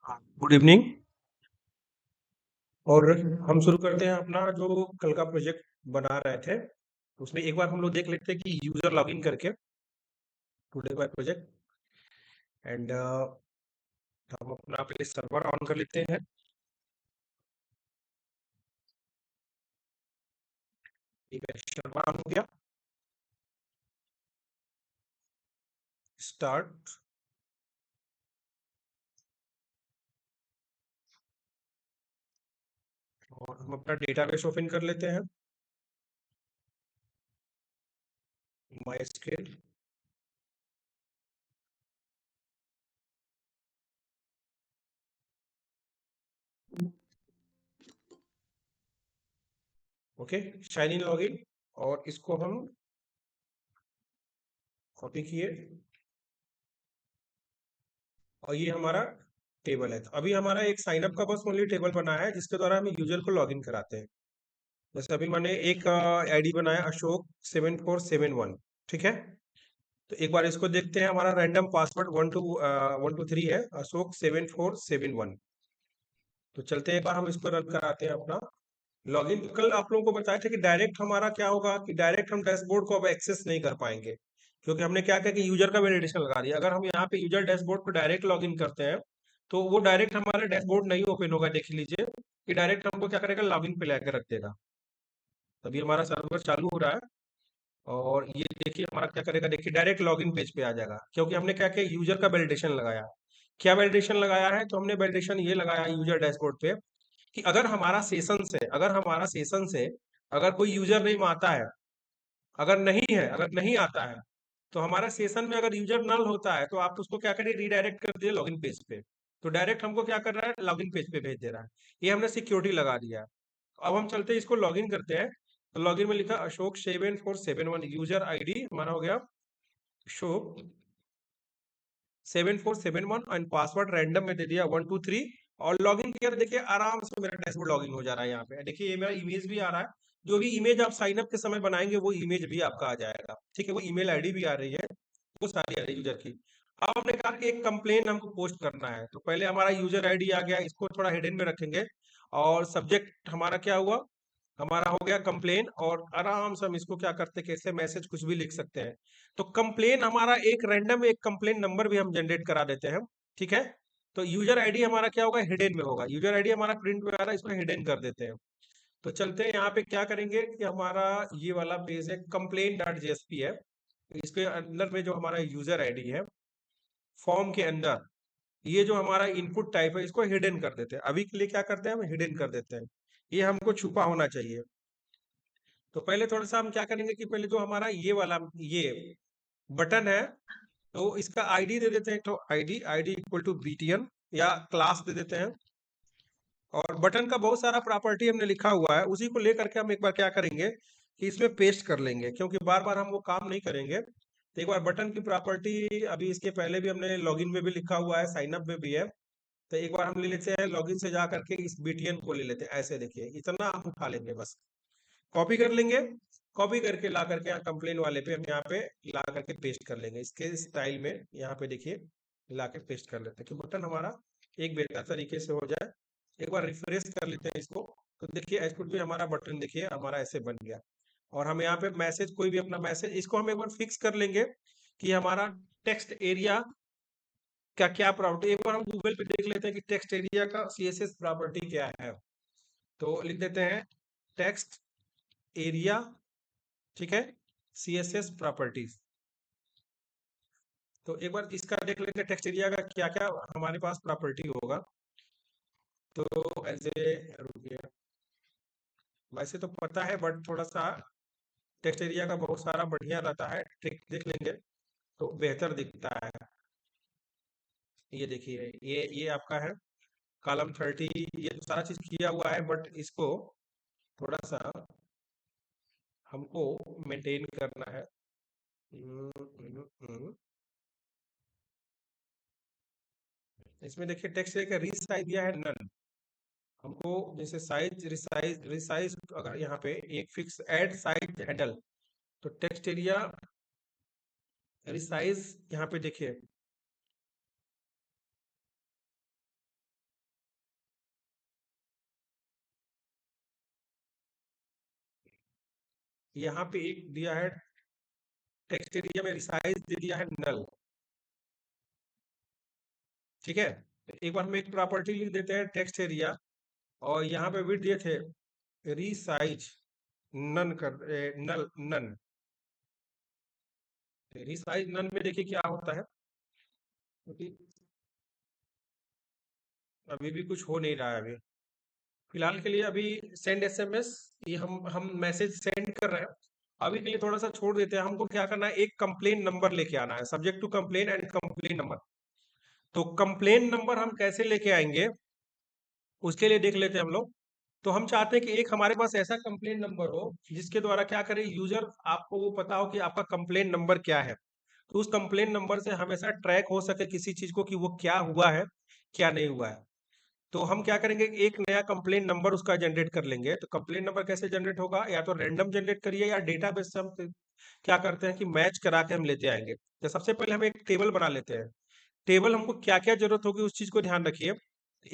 हाँ, good evening. और हम शुरू करते हैं अपना जो कल का प्रोजेक्ट बना रहे थे। उसमें एक बार हम लोग देख लेते हैं कि यूजर लॉगिन करके टुडे बाय प्रोजेक्ट एंड हम अपना पहले सर्वर ऑन कर लेते हैं। ठीक है, सर्वर ऑन हो गया। स्टार्ट। और हम अपना डेटाबेस ओपन कर लेते हैं। MySQL. Okay, sign in login. और इसको हम कॉपी किए और ये हमारा टेबल है। तो अभी हमारा एक साइन अप का बस ओनली टेबल बना है जिसके द्वारा हम यूजर को लॉगिन कराते हैं। जैसे अभी मैंने एक आईडी बनाया अशोक 7471। ठीक है। तो एक बार इसको देखते हैं। हमारा रैंडम पासवर्ड 1 2 3 है, अशोक 7471। तो चलते हैं, एक बार हम इसको रन कराते हैं अपना लॉगिन। कल आप लोगों को बताया था कि डायरेक्ट हमारा क्या होगा कि डायरेक्ट हम डैशबोर्ड को अब एक्सेस नहीं कर पाएंगे, क्योंकि हमने क्या किया कि यूजर का वैलिडेशन लगा दिया। अगर हम यहाँ पे यूजर डैशबोर्ड को डायरेक्ट लॉगिन करते हैं तो वो डायरेक्ट हमारा डैशबोर्ड नहीं ओपन होगा। देख लीजिए कि डायरेक्ट हमको क्या करेगा, लॉगिन पे लेकर रख देगा। तभी हमारा सर्वर चालू हो रहा है। और ये देखिए हमारा क्या करेगा, देखिए डायरेक्ट लॉगिन पेज पे आ जाएगा, क्योंकि हमने क्या किया, यूजर का वैलिडेशन लगाया। क्या वैलिडेशन लगाया है, तो हमने वैलिडेशन ये लगाया यूजर डैशबोर्ड पे कि अगर हमारा सेशन से अगर कोई यूजर नेम आता है, अगर नहीं आता है, तो हमारा सेशन में अगर यूजर नल होता है तो आप उसको क्या करिए, रीडायरेक्ट कर दिए लॉगिन पेज पे। तो डायरेक्ट हमको क्या कर रहा है, लॉगिन पेज पे भेज दे रहा है। ये हमने सिक्योरिटी लगा दिया है। अब हम चलते हैं, इसको लॉगिन करते हैं। तो लॉगिन में लिखा अशोक 7471, यूजर आईडी हमारा हो गया अशोक 7471 एंड पासवर्ड रैंडम में दे दिया 1 2 3। और लॉगिन किया तो देखिए आराम से मेरा डैशबोर्ड लॉगिन हो जा रहा है। यहाँ पे देखिए ये मेरा इमेज भी आ रहा है। जो भी इमेज आप साइन अप के समय बनाएंगे वो इमेज भी आपका आ जाएगा। ठीक है, वो ईमेल आईडी भी आ रही है, वो सारी आ रही है यूजर की। अब हमने कहा कि एक कंप्लेन हमको पोस्ट करना है, तो पहले हमारा यूजर आईडी आ गया, इसको थोड़ा हिडन में रखेंगे। और सब्जेक्ट हमारा क्या हुआ, हमारा हो गया कंप्लेन। और आराम से हम इसको क्या करते हैं, कैसे मैसेज कुछ भी लिख सकते हैं। तो कंप्लेन हमारा एक रैंडम एक कंप्लेन नंबर भी हम जनरेट करा देते हैं। ठीक है। तो यूजर आईडी हमारा क्या होगा, हिडन में होगा। यूजर आईडी हमारा प्रिंट में आ रहा है, इसको हिडन कर देते हैं। तो चलते हैं, यहाँ पे क्या करेंगे कि हमारा ये वाला पेज है कंप्लेन डॉट जेएसपी है। इसके अंदर में जो हमारा यूजर आईडी है, फॉर्म के अंदर ये जो हमारा इनपुट टाइप है इसको हिडन कर देते हैं। अभी के लिए क्या करते हैं, हम हिडन कर देते हैं। ये हमको छुपा होना चाहिए। तो पहले थोड़ा सा हम क्या करेंगे कि पहले जो हमारा ये वाला ये बटन है, तो इसका आईडी दे देते हैं। तो ID ID equal to BTN या क्लास दे देते हैं। और बटन का बहुत सारा प्रॉपर्टी हमने लिखा हुआ है, उसी को लेकर के हम एक बार क्या करेंगे कि इसमें पेस्ट कर लेंगे, क्योंकि बार बार हम वो काम नहीं करेंगे। तो एक बार बटन की प्रॉपर्टी, अभी इसके पहले भी हमने लॉगिन में भी लिखा हुआ है, साइन अप में भी है। तो एक बार हम ले लेते हैं, लॉगिन से जा करके इस बीटीएन को ले लेते हैं। ऐसे देखिए इतना हम उठा लेंगे, बस कॉपी कर लेंगे। कॉपी करके ला करके यहाँ कंप्लेन वाले पे हम यहाँ पे ला करके पेस्ट कर लेंगे, इसके स्टाइल में। यहाँ पे देखिए ला के पेस्ट कर लेते हैं कि बटन हमारा एक बेहतर तरीके से हो जाए। एक बार रिफ्रेश कर लेते हैं इसको। तो देखिए आउटपुट भी हमारा बटन देखिए हमारा ऐसे बन गया। और हम यहाँ पे मैसेज, कोई भी अपना मैसेज, इसको हम एक बार फिक्स कर लेंगे कि हमारा टेक्स्ट एरिया का क्या प्रॉपर्टी। एक बार हम गूगल पे देख लेते हैं कि टेक्स्ट एरिया का सीएसएस प्रॉपर्टी क्या है। तो लिख देते हैं टेक्स्ट एरिया। ठीक है, सीएसएस प्रॉपर्टीज। तो एक बार इसका देख लेते हैं टेक्स्ट एरिया का क्या क्या हमारे पास प्रॉपर्टी होगा। तो ऐसे रुकिए, वैसे तो पता है बट थोड़ा सा टेक्स्ट एरिया का बहुत सारा बढ़िया रहता है, ट्रिक देख लेंगे तो बेहतर दिखता है। ये देखिए ये आपका है कॉलम 30। ये तो सारा चीज किया हुआ है, बट इसको थोड़ा सा हमको मेंटेन करना है। हम्म, हम्म, हम्म। इसमें देखिए टेक्स्ट एरिया का रीसाइज दिया है नन। हमको जैसे साइज रिसाइज रिसाइज, अगर यहाँ पे एक फिक्स ऐड साइज हैंडल, तो टेक्स्ट एरिया रिसाइज यहाँ पे देखिए यहाँ पे एक दिया है टेक्स्ट एरिया में रिसाइज दे दिया है नल। ठीक है, एक बार हम एक प्रॉपर्टी लिख देते हैं टेक्स्ट एरिया, और यहाँ पे भी दिए थे रिसाइज नन नल नन। रिसाइज नन में देखिए क्या होता है, क्योंकि अभी भी कुछ हो नहीं रहा है अभी फिलहाल के लिए। अभी सेंड एसएमएस, ये हम मैसेज सेंड कर रहे हैं, अभी के लिए थोड़ा सा छोड़ देते हैं। हमको क्या करना है, एक कंप्लेन नंबर लेके आना है, subject to complain and complain number. तो कंप्लेन नंबर हम कैसे लेके आएंगे, उसके लिए देख लेते हैं हम लोग। तो हम चाहते हैं कि एक हमारे पास ऐसा कंप्लेन नंबर हो जिसके द्वारा क्या करे यूजर, आपको वो पता हो कि आपका कंप्लेन नंबर क्या है। तो उस कंप्लेन नंबर से हमेशा ट्रैक हो सके किसी चीज को कि वो क्या हुआ है, क्या नहीं हुआ है। तो हम क्या करेंगे, एक नया कंप्लेन नंबर उसका जनरेट कर लेंगे। तो कंप्लेन नंबर कैसे जनरेट होगा, या तो रैंडम जनरेट करिए या डेटाबेस से हम क्या करते हैं कि मैच करा के हम लेते आएंगे। तो सबसे पहले हम एक टेबल बना लेते हैं। टेबल हमको क्या क्या जरूरत होगी उस चीज को ध्यान रखिए।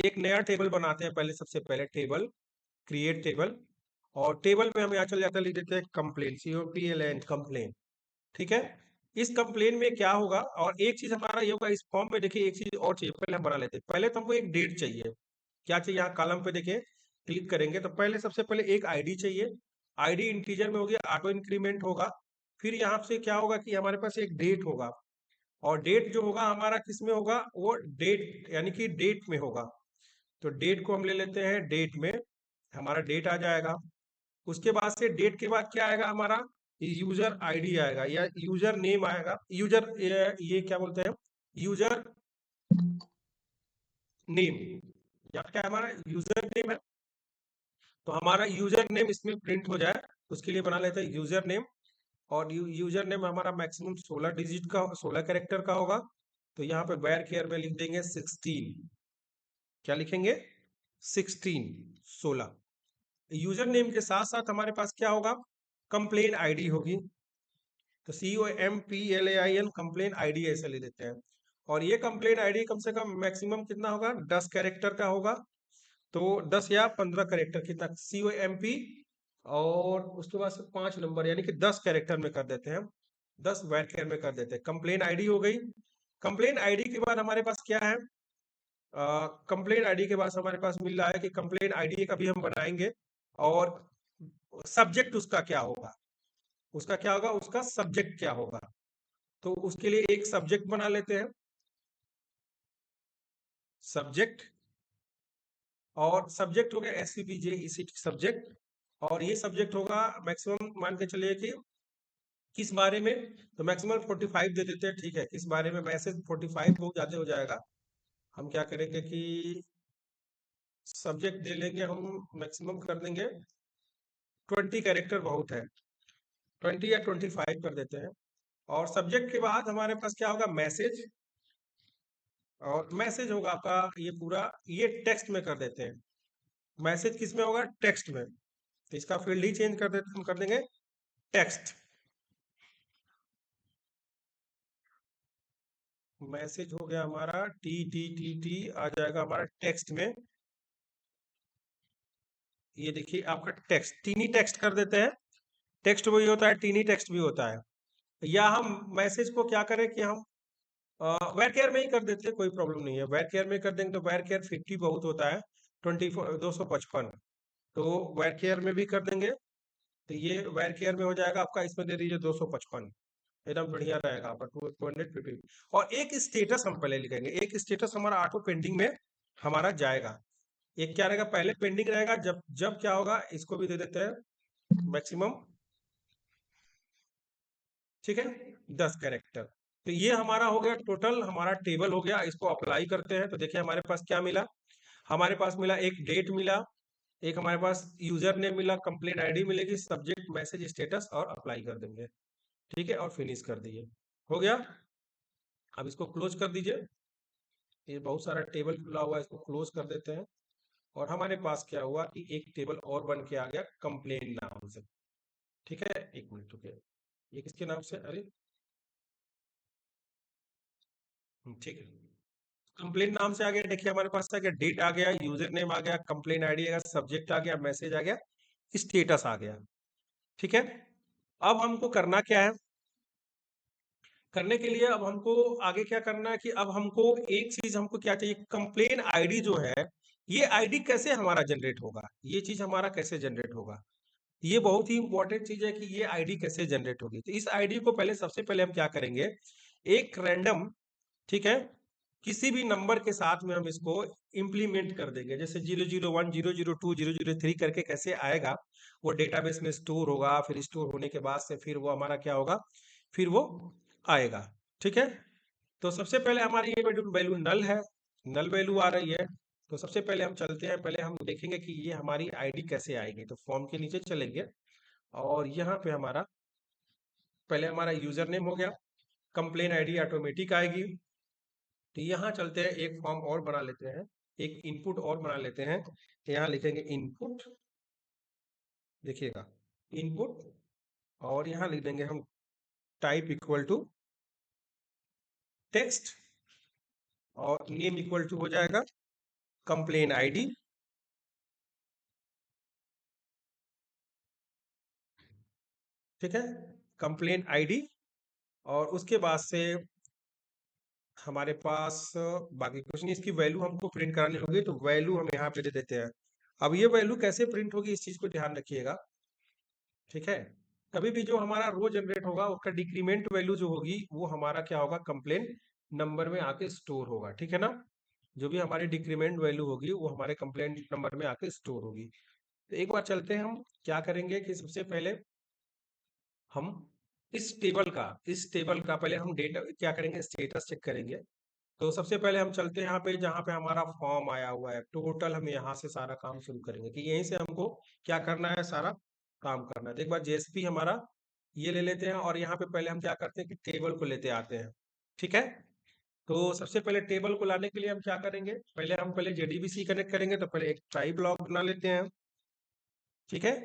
एक नया टेबल बनाते हैं पहले, सबसे पहले टेबल, क्रिएट टेबल। और टेबल में हम यहाँ चल जाते हैं, लिख देते हैं कंप्लेन, COMPLAN कंप्लेन। ठीक है, इस कंप्लेन में क्या होगा, और एक चीज हमारा ये होगा इस फॉर्म में, देखिए एक चीज और चाहिए, पहले हम बना लेते हैं। पहले तो हमको एक डेट चाहिए। क्या चाहिए, यहाँ कॉलम पे देखिए क्लिक करेंगे तो पहले सबसे पहले एक आईडी चाहिए। आईडी इंटीजर में होगी, ऑटो इंक्रीमेंट होगा। फिर यहाँ से क्या होगा कि हमारे पास एक डेट होगा, और डेट जो होगा हमारा किस में होगा, वो डेट यानी कि डेट में होगा। तो डेट को हम ले लेते हैं, डेट में हमारा डेट आ जाएगा। उसके बाद से डेट के बाद क्या आएगा हमारा, यूजर आईडी आएगा या यूजर नेम आएगा, यूजर ये क्या बोलते हैं, यूजर नेम, या क्या हमारा यूजर नेम है। तो हमारा यूजर नेम इसमें प्रिंट हो जाए, उसके लिए बना लेते हैं यूजर नेम। और यूजर नेम हमारा मैक्सिमम 16 डिजिट का, 16 कैरेक्टर का होगा। तो यहाँ पे वेर केयर में लिख देंगे 16। क्या लिखेंगे, 16, 16। यूजर नेम के साथ साथ हमारे पास क्या होगा, कंप्लेन आईडी होगी। तो COMPLAIN कंप्लेन आईडी ऐसे ले देते हैं। और ये कंप्लेन आईडी कम से कम मैक्सिमम कितना होगा, 10 कैरेक्टर का होगा। तो 10 या 15 कैरेक्टर कितना, COMP, और उसके बाद से 5 नंबर, यानी कि 10 कैरेक्टर में कर देते हैं, 10 वैर में कर देते हैं। कंप्लेन आईडी हो गई। कंप्लेन आईडी के बाद हमारे पास क्या है, कंप्लेन आईडी के बाद हमारे पास मिल रहा है कि कंप्लेन आईडी एक अभी हम बनाएंगे, और सब्जेक्ट उसका क्या होगा, उसका क्या होगा, उसका सब्जेक्ट क्या होगा। तो उसके लिए एक सब्जेक्ट बना लेते हैं, सब्जेक्ट। और सब्जेक्ट हो गया SCPJ इसी सब्जेक्ट। और ये सब्जेक्ट होगा मैक्सिमम, मान के चलिए कि किस बारे में, तो मैक्सिमम 45 दे देते हैं। ठीक है, किस बारे में, मैसेज 45 बहुत ज्यादा हो जाएगा। हम क्या करेंगे कि सब्जेक्ट दे लेंगे, हम मैक्सिमम कर देंगे 20 कैरेक्टर बहुत है, 20 या 25 कर देते हैं। और सब्जेक्ट के बाद हमारे पास क्या होगा, मैसेज। और मैसेज होगा आपका ये पूरा, ये टेक्स्ट में कर देते हैं। मैसेज किस में होगा, टेक्स्ट में। तो इसका फील्ड ही चेंज कर देते, हम कर देंगे टेक्स्ट। मैसेज हो गया हमारा TTTT, आ जाएगा हमारा टेक्स्ट में। ये देखिए आपका टेक्स्ट, टीनी टेक्स्ट कर देते हैं। टेक्स्ट वही होता है, टीनी टेक्स्ट भी होता है। या हम मैसेज को क्या करें कि हम वेर केयर में ही कर देते हैं, कोई प्रॉब्लम नहीं है। वेर केयर में कर देंगे तो वेर केयर 50 बहुत होता है, 255। तो वेर केयर में भी कर देंगे, तो ये वेर केयर में हो जाएगा आपका, इसमें दे दीजिए 255। एकदम बढ़िया रहेगा आपका 250। और एक स्टेटस हम पहले लिखेंगे, एक स्टेटस हमारा ऑटो पेंडिंग में हमारा जाएगा। एक क्या रहेगा, पहले पेंडिंग रहेगा, जब जब क्या होगा, इसको भी दे देते हैं मैक्सिमम। ठीक है, 10 कैरेक्टर। तो ये हमारा हो गया टोटल, हमारा टेबल हो गया। इसको अप्लाई करते हैं तो देखिए हमारे पास क्या मिला, हमारे पास मिला एक डेट मिला, एक हमारे पास यूजर नेम मिला, कंप्लेन आईडी मिलेगी, सब्जेक्ट, मैसेज, स्टेटस, और अप्लाई कर देंगे। ठीक है, और फिनिश कर दिए, हो गया। अब इसको क्लोज कर दीजिए, ये बहुत सारा टेबल खुला हुआ है, इसको क्लोज कर देते हैं। और हमारे पास क्या हुआ कि एक टेबल और बन के आ गया कंप्लेन नाम से। ठीक है, एक मिनट रुकिए, ये किसके नाम से, अरे ठीक है, कंप्लेन नाम से आ गया। देखिए हमारे पास आ गया, डेट आ गया, यूजर नेम आ गया, कंप्लेन आईडी आ गया, सब्जेक्ट आ गया, मैसेज आ गया, स्टेटस आ गया। ठीक है, अब हमको करना क्या है, करने के लिए अब हमको आगे क्या करना है कि अब हमको एक चीज हमको क्या चाहिए, कंप्लेन आईडी जो है, ये आईडी कैसे हमारा जनरेट होगा, ये चीज हमारा कैसे जनरेट होगा, ये बहुत ही इंपॉर्टेंट चीज है कि ये आईडी कैसे जनरेट होगी। तो इस आईडी को पहले सबसे पहले हम क्या करेंगे, एक रैंडम, ठीक है, किसी भी नंबर के साथ में हम इसको इम्प्लीमेंट कर देंगे। जैसे 001 002 003 करके कैसे आएगा, वो डेटाबेस में स्टोर होगा, फिर स्टोर होने के बाद से फिर वो हमारा क्या होगा, फिर वो आएगा। ठीक है, तो सबसे पहले हमारी ये वैल्यू नल है, नल वैल्यू आ रही है। तो सबसे पहले हम चलते हैं, पहले हम देखेंगे कि ये हमारी आईडी कैसे आएगी। तो फॉर्म के नीचे चलेंगे और यहाँ पे हमारा पहले हमारा यूजर नेम हो गया, कंप्लेन आईडी ऑटोमेटिक आएगी। तो यहाँ चलते हैं, एक फॉर्म और बना लेते हैं, एक इनपुट और बना लेते हैं। यहाँ लिखेंगे इनपुट, देखिएगा इनपुट, और यहाँ लिख देंगे हम टाइप इक्वल टू टेक्स्ट, और नेम इक्वल टू हो जाएगा कंप्लेन आईडी। ठीक है, कंप्लेन आईडी, और उसके बाद से हमारे पास बाकी कुछ नहीं, इसकी वैल्यू हमको प्रिंट करानी होगी, तो वैल्यू हम यहाँ पे दे देते हैं। अब ये वैल्यू कैसे प्रिंट होगी, इस चीज को ध्यान रखिएगा। ठीक है, कभी भी जो हमारा रो जनरेट होगा उसका डिक्रीमेंट वैल्यू जो होगी वो हमारा क्या होगा, कंप्लेन नंबर में आके स्टोर होगा। ठीक है ना, जो भी हमारी डिक्रीमेंट वैल्यू होगी वो हमारे कंप्लेंट नंबर में आके स्टोर होगी। तो एक बार चलते हैं, हम क्या करेंगे कि सबसे पहले हम इस टेबल का पहले हम डेटा क्या करेंगे, स्टेटस चेक करेंगे। तो सबसे पहले हम चलते हैं यहाँ पे जहाँ पे हमारा फॉर्म आया हुआ है, टोटल हम यहाँ से सारा काम शुरू करेंगे कि यहीं से हमको क्या करना है, सारा काम करना है। तो एक बार जेएसपी हमारा ये ले लेते हैं, और यहाँ पे पहले हम क्या करते हैं कि टेबल को लेते आते हैं। ठीक है, तो सबसे पहले टेबल को लाने के लिए हम क्या करेंगे, पहले जेडीबीसी कनेक्ट करेंगे। तो पहले एक ट्राई ब्लॉक बना लेते हैं, ठीक है,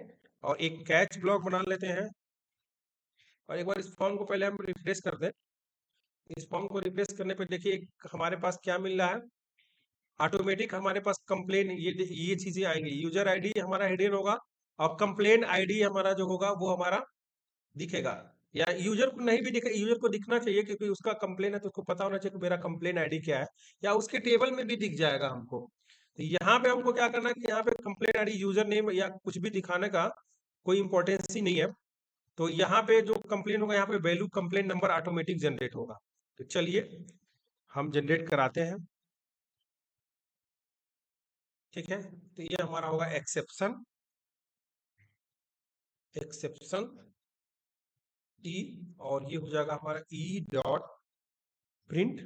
और एक कैच ब्लॉक बना लेते हैं। और एक बार इस फॉर्म को पहले हम रिफ्रेश कर दें। इस फॉर्म को रिफ्रेश करने पे देखिए हमारे पास क्या मिल रहा है, ऑटोमेटिक हमारे पास कंप्लेन, ये चीजें आएंगी। यूजर आईडी हमारा हिडन होगा, और कंप्लेन आईडी हमारा जो होगा वो हमारा दिखेगा, या यूजर को नहीं भी दिखे, यूजर को दिखना चाहिए क्योंकि उसका कंप्लेन है तो उसको पता होना चाहिए कि मेरा कंप्लेन आईडी क्या है, या उसके टेबल में भी दिख जाएगा हमको। तो यहाँ पे हमको क्या करना है कि यहाँ पे कंप्लेन आईडी यूजर नेम या कुछ भी दिखाने का कोई इंपॉर्टेंस ही नहीं है। तो यहाँ पे जो कंप्लेन होगा, यहाँ पे value complain number automatic generate होगा। तो चलिए हम जनरेट कराते हैं। ठीक है, तो ये हमारा होगा एक्सेप्शन, एक्सेप्शन ई, और ये हो जाएगा हमारा ई डॉट प्रिंट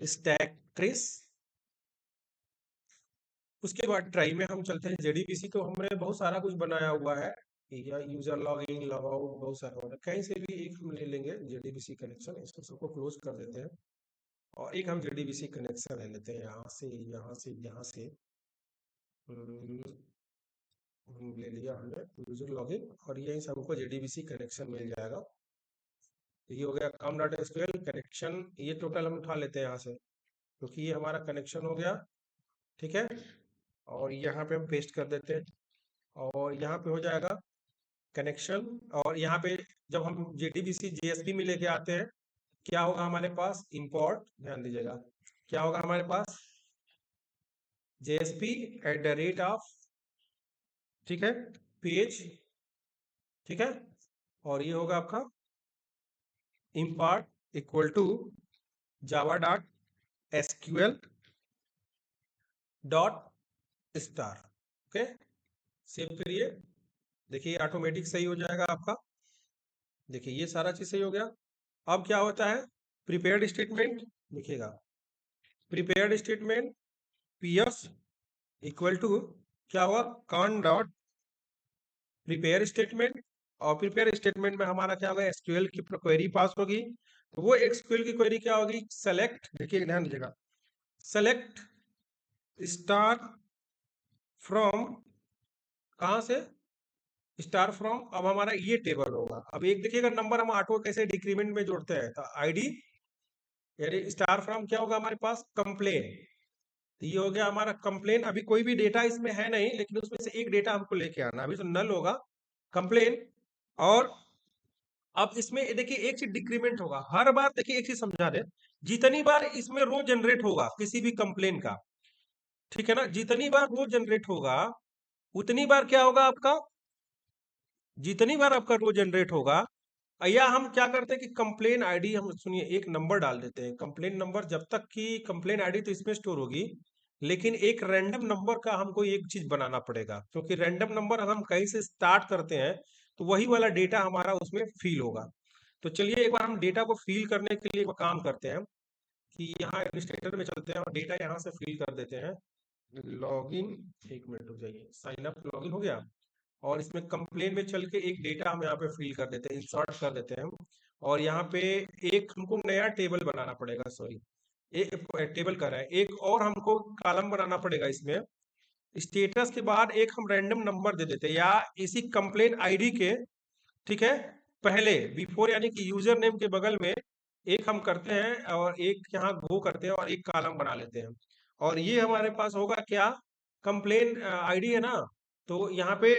स्टैक ट्रेस। उसके बाद ट्राई में हम चलते हैं, जेडीबीसी को हमने बहुत सारा कुछ बनाया हुआ है, या user log in log out बहुत सारा होगा, कहीं से भी एक हम ले लेंगे जेडीबीसी कनेक्शन, इसको सबको क्लोज कर देते हैं। और एक हम जेडीबीसी कनेक्शन ले लेते हैं, यहाँ से यहाँ से यहाँ से ले लिया हमने यूजर लॉगिन, और यहीं से हमको जेडीबीसी कनेक्शन मिल जाएगा। तो ये हो गया कॉम डॉट एसक्यूएल कनेक्शन, ये टोटल हम उठा लेते हैं यहाँ से, क्योंकि ये हमारा कनेक्शन हो गया। ठीक है, और यहाँ पे हम पेस्ट कर देते हैं, और यहाँ पे हो जाएगा कनेक्शन। और यहाँ पे जब हम जेडीबीसी जेएसपी में लेके आते हैं, क्या होगा हमारे पास, इंपोर्ट, ध्यान दीजिएगा, क्या होगा हमारे पास, जेएसपी @ ठीक है, पेज। ठीक है, और ये होगा आपका import equal to Java dot SQL dot star. Okay, save करिए, देखिए ऑटोमेटिक सही हो जाएगा आपका। देखिए ये सारा चीज सही हो गया। अब क्या होता है, प्रिपेयर्ड स्टेटमेंट, देखिएगा prepared statement PS equal to क्या हुआ, कॉन डॉट प्रिपेयर स्टेटमेंट, और प्रिपेयर स्टेटमेंट में हमारा क्या होगा, एसक्यूएल की क्वेरी पास होगी। तो वो एसक्यूएल की क्वेरी क्या होगी, सेलेक्ट, देखिए ध्यान दीजिएगा, सेलेक्ट स्टार फ्रॉम, कहाँ से, स्टार फ्रॉम। अब हमारा ये टेबल होगा। अब एक देखिएगा नंबर हम ऑटो कैसे डिक्रीमेंट में जोड़ते हैं, तो आईडी यानी स्टार फ्रॉम क्या होगा हमारे पास, कंप्लेन। तो ये हो गया हमारा कंप्लेन। अभी कोई भी डेटा इसमें है नहीं, लेकिन उसमें से एक डेटा हमको लेके आना, अभी तो नल होगा कंप्लेन, और अब इसमें देखिए एक चीज डिक्रीमेंट होगा हर बार। देखिए एक चीज समझा दे, जितनी बार इसमें रो जनरेट होगा किसी भी कंप्लेन का, ठीक है ना, जितनी बार रो जनरेट होगा उतनी बार क्या होगा आपका, जितनी बार आपका रो जनरेट होगा, या हम क्या करते हैं कि कंप्लेन आईडी, हम सुनिए एक नंबर डाल देते हैं, कंप्लेन नंबर, जब तक कि कंप्लेन आईडी तो इसमें स्टोर होगी, लेकिन एक रैंडम नंबर का हमको एक चीज बनाना पड़ेगा, क्योंकि रैंडम नंबर अगर हम कहीं से स्टार्ट करते हैं तो वही वाला डेटा हमारा उसमें फील होगा। तो चलिए एक बार हम डेटा को फील करने के लिए एक काम करते हैं कि यहाँ एडमिनिस्ट्रेटर में चलते हैं और डेटा यहाँ से फील कर देते हैं। लॉगिन, एक मिनट रुक जाइए, साइन अप लॉगिन हो गया, और इसमें कंप्लेन में चल के एक डेटा हम यहाँ पे फिल कर देते हैं, इंसर्ट कर देते हैं। और यहाँ पे एक हमको नया टेबल बनाना पड़ेगा, सॉरी एक टेबल कर रहा है, एक और हमको कॉलम बनाना पड़ेगा इसमें। स्टेटस के बाद एक हम रैंडम नंबर दे देते हैं, या इसी कंप्लेन आईडी के, ठीक है, पहले बिफोर यानी कि यूजर नेम के बगल में एक हम करते हैं और एक यहाँ गो करते हैं और एक कॉलम बना लेते हैं। और ये हमारे पास होगा क्या, कंप्लेन आईडी है ना, तो यहाँ पे